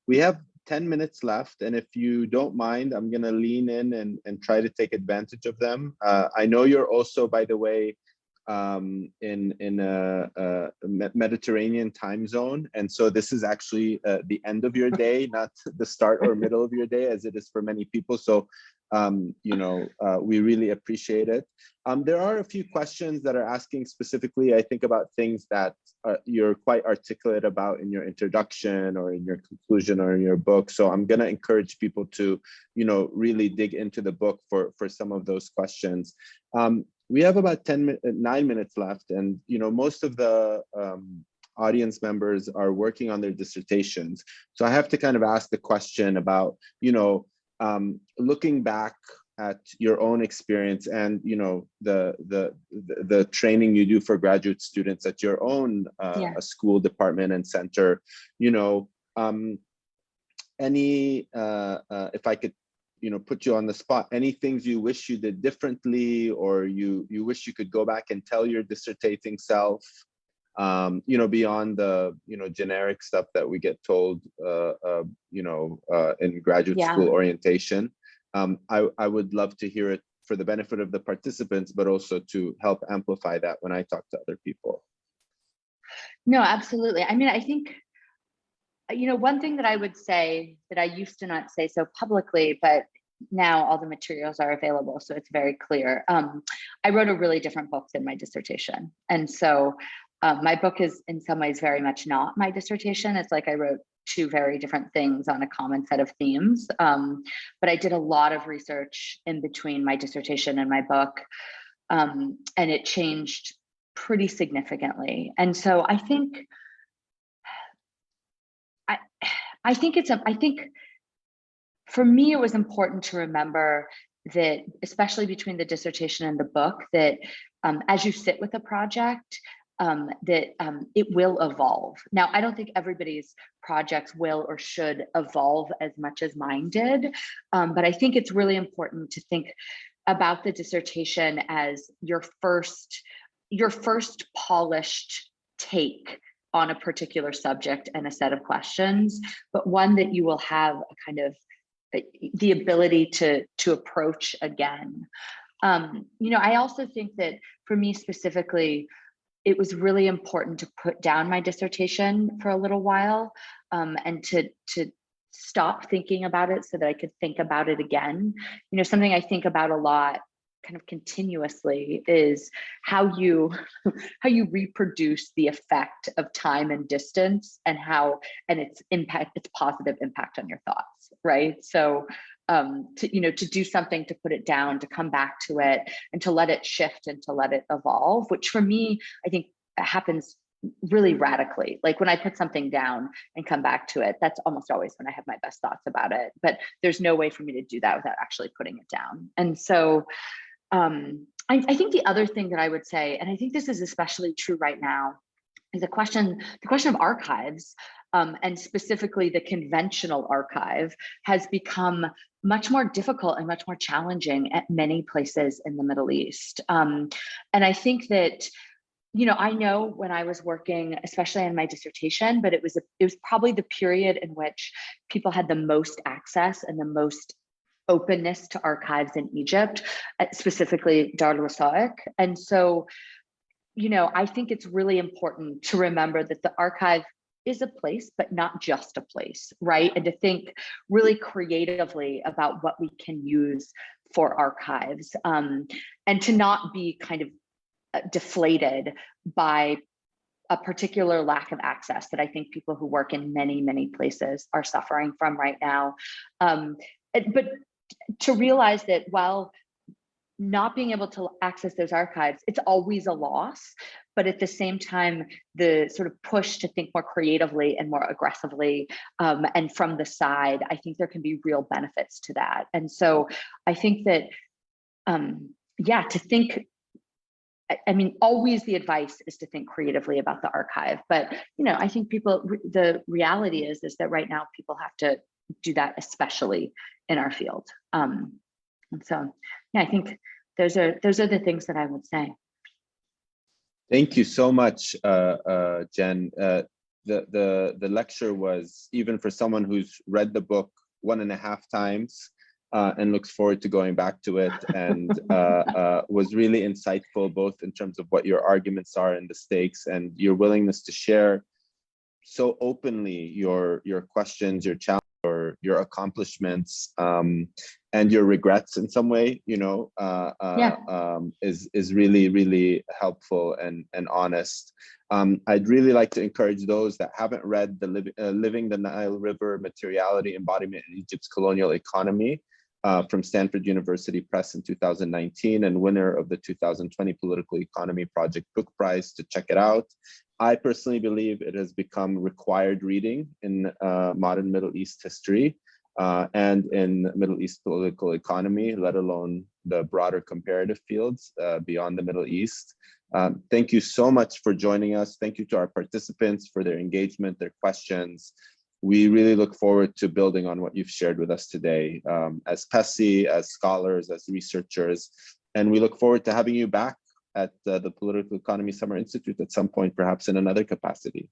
We have 10 minutes left, and if you don't mind, I'm going to lean in and try to take advantage of them. I know you're also, by the way, in a Mediterranean time zone, and so this is actually the end of your day, not the start or middle of your day, as it is for many people. So we really appreciate it. There are a few questions that are asking specifically, I think, about things that you're quite articulate about in your introduction or in your conclusion or in your book. So I'm going to encourage people to, really dig into the book for some of those questions. We have about 9 minutes left, and most of the audience members are working on their dissertations. So I have to kind of ask the question about, looking back at your own experience and the training you do for graduate students at your own school, department, and center. If I could put you on the spot, any things you wish you did differently, or you wish you could go back and tell your dissertating self, beyond the generic stuff that we get told in graduate school orientation. I would love to hear it for the benefit of the participants, but also to help amplify that when I talk to other people. No, absolutely. I mean, I think, one thing that I would say that I used to not say so publicly, but now all the materials are available, so it's very clear. I wrote a really different book than my dissertation. And so my book is in some ways very much not my dissertation. It's like I wrote two very different things on a common set of themes. But I did a lot of research in between my dissertation and my book, and it changed pretty significantly. And so I think for me, it was important to remember that, especially between the dissertation and the book, that as you sit with a project, it will evolve. Now, I don't think everybody's projects will or should evolve as much as mine did, but I think it's really important to think about the dissertation as your first polished take on a particular subject and a set of questions, but one that you will have a kind of the ability to approach again. I also think that for me specifically, it was really important to put down my dissertation for a little while, and to stop thinking about it so that I could think about it again. Something I think about a lot, kind of continuously, is how you reproduce the effect of time and distance, and its positive impact on your thoughts, right? So to do something, to put it down, to come back to it, and to let it shift and to let it evolve, which for me, I think happens really radically. Like when I put something down and come back to it, that's almost always when I have my best thoughts about it. But there's no way for me to do that without actually putting it down. And so I think the other thing that I would say, and I think this is especially true right now, is the question of archives, and specifically the conventional archive, has become much more difficult and much more challenging at many places in the Middle East. And I think that, I know when I was working, especially in my dissertation, but it was probably the period in which people had the most access and the most openness to archives in Egypt, specifically Dar al-Wasaiq. And so, I think it's really important to remember that the archive is a place, but not just a place, right? And to think really creatively about what we can use for archives, and to not be kind of deflated by a particular lack of access that I think people who work in many, many places are suffering from right now. But to realize that while not being able to access those archives, it's always a loss. But at the same time, the sort of push to think more creatively and more aggressively and from the side, I think there can be real benefits to that. And so I think that, yeah, to think, I mean, always the advice is to think creatively about the archive. But, you know, I think people, the reality is that right now people have to do that, especially in our field. And so, yeah, I think those are the things that I would say. Thank you so much, Jen. The lecture was, even for someone who's read the book 1.5 times and looks forward to going back to it, and was really insightful, both in terms of what your arguments are and the stakes, and your willingness to share so openly your questions, your challenges, or your accomplishments, and your regrets in some way, you know, is really, really helpful and honest. I'd really like to encourage those that haven't read the Living the Nile River, Materiality, Embodiment in Egypt's Colonial Economy from Stanford University Press in 2019, and winner of the 2020 Political Economy Project Book Prize, to check it out. I personally believe it has become required reading in modern Middle East history and in Middle East political economy, let alone the broader comparative fields beyond the Middle East. Thank you so much for joining us. Thank you to our participants for their engagement, their questions. We really look forward to building on what you've shared with us today as PESI, as scholars, as researchers, and we look forward to having you back at the Political Economy Summer Institute at some point, perhaps in another capacity.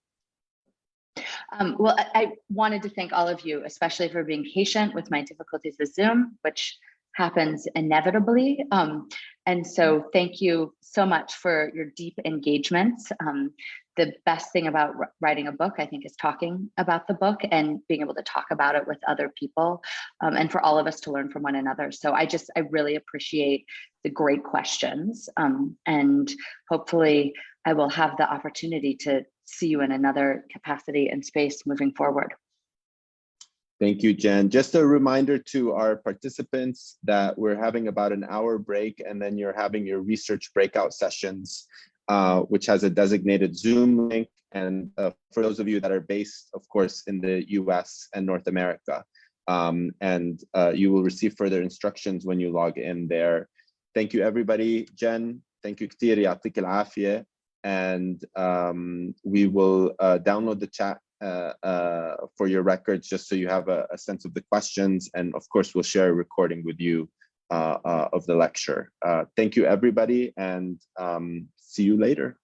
Well, I wanted to thank all of you, especially for being patient with my difficulties with Zoom, which happens inevitably. And so thank you so much for your deep engagements. The best thing about writing a book, I think, is talking about the book and being able to talk about it with other people, and for all of us to learn from one another. So I really appreciate the great questions, and hopefully I will have the opportunity to see you in another capacity and space moving forward. Thank you, Jen. Just a reminder to our participants that we're having about an hour break, and then you're having your research breakout sessions, which has a designated Zoom link. And for those of you that are based, of course, in the US and North America, you will receive further instructions when you log in there. Thank you, everybody. Jen, thank you, كتير, يعطيك العافية. And we will download the chat for your records, just so you have a sense of the questions. And of course, we'll share a recording with you of the lecture. Thank you, everybody, and see you later.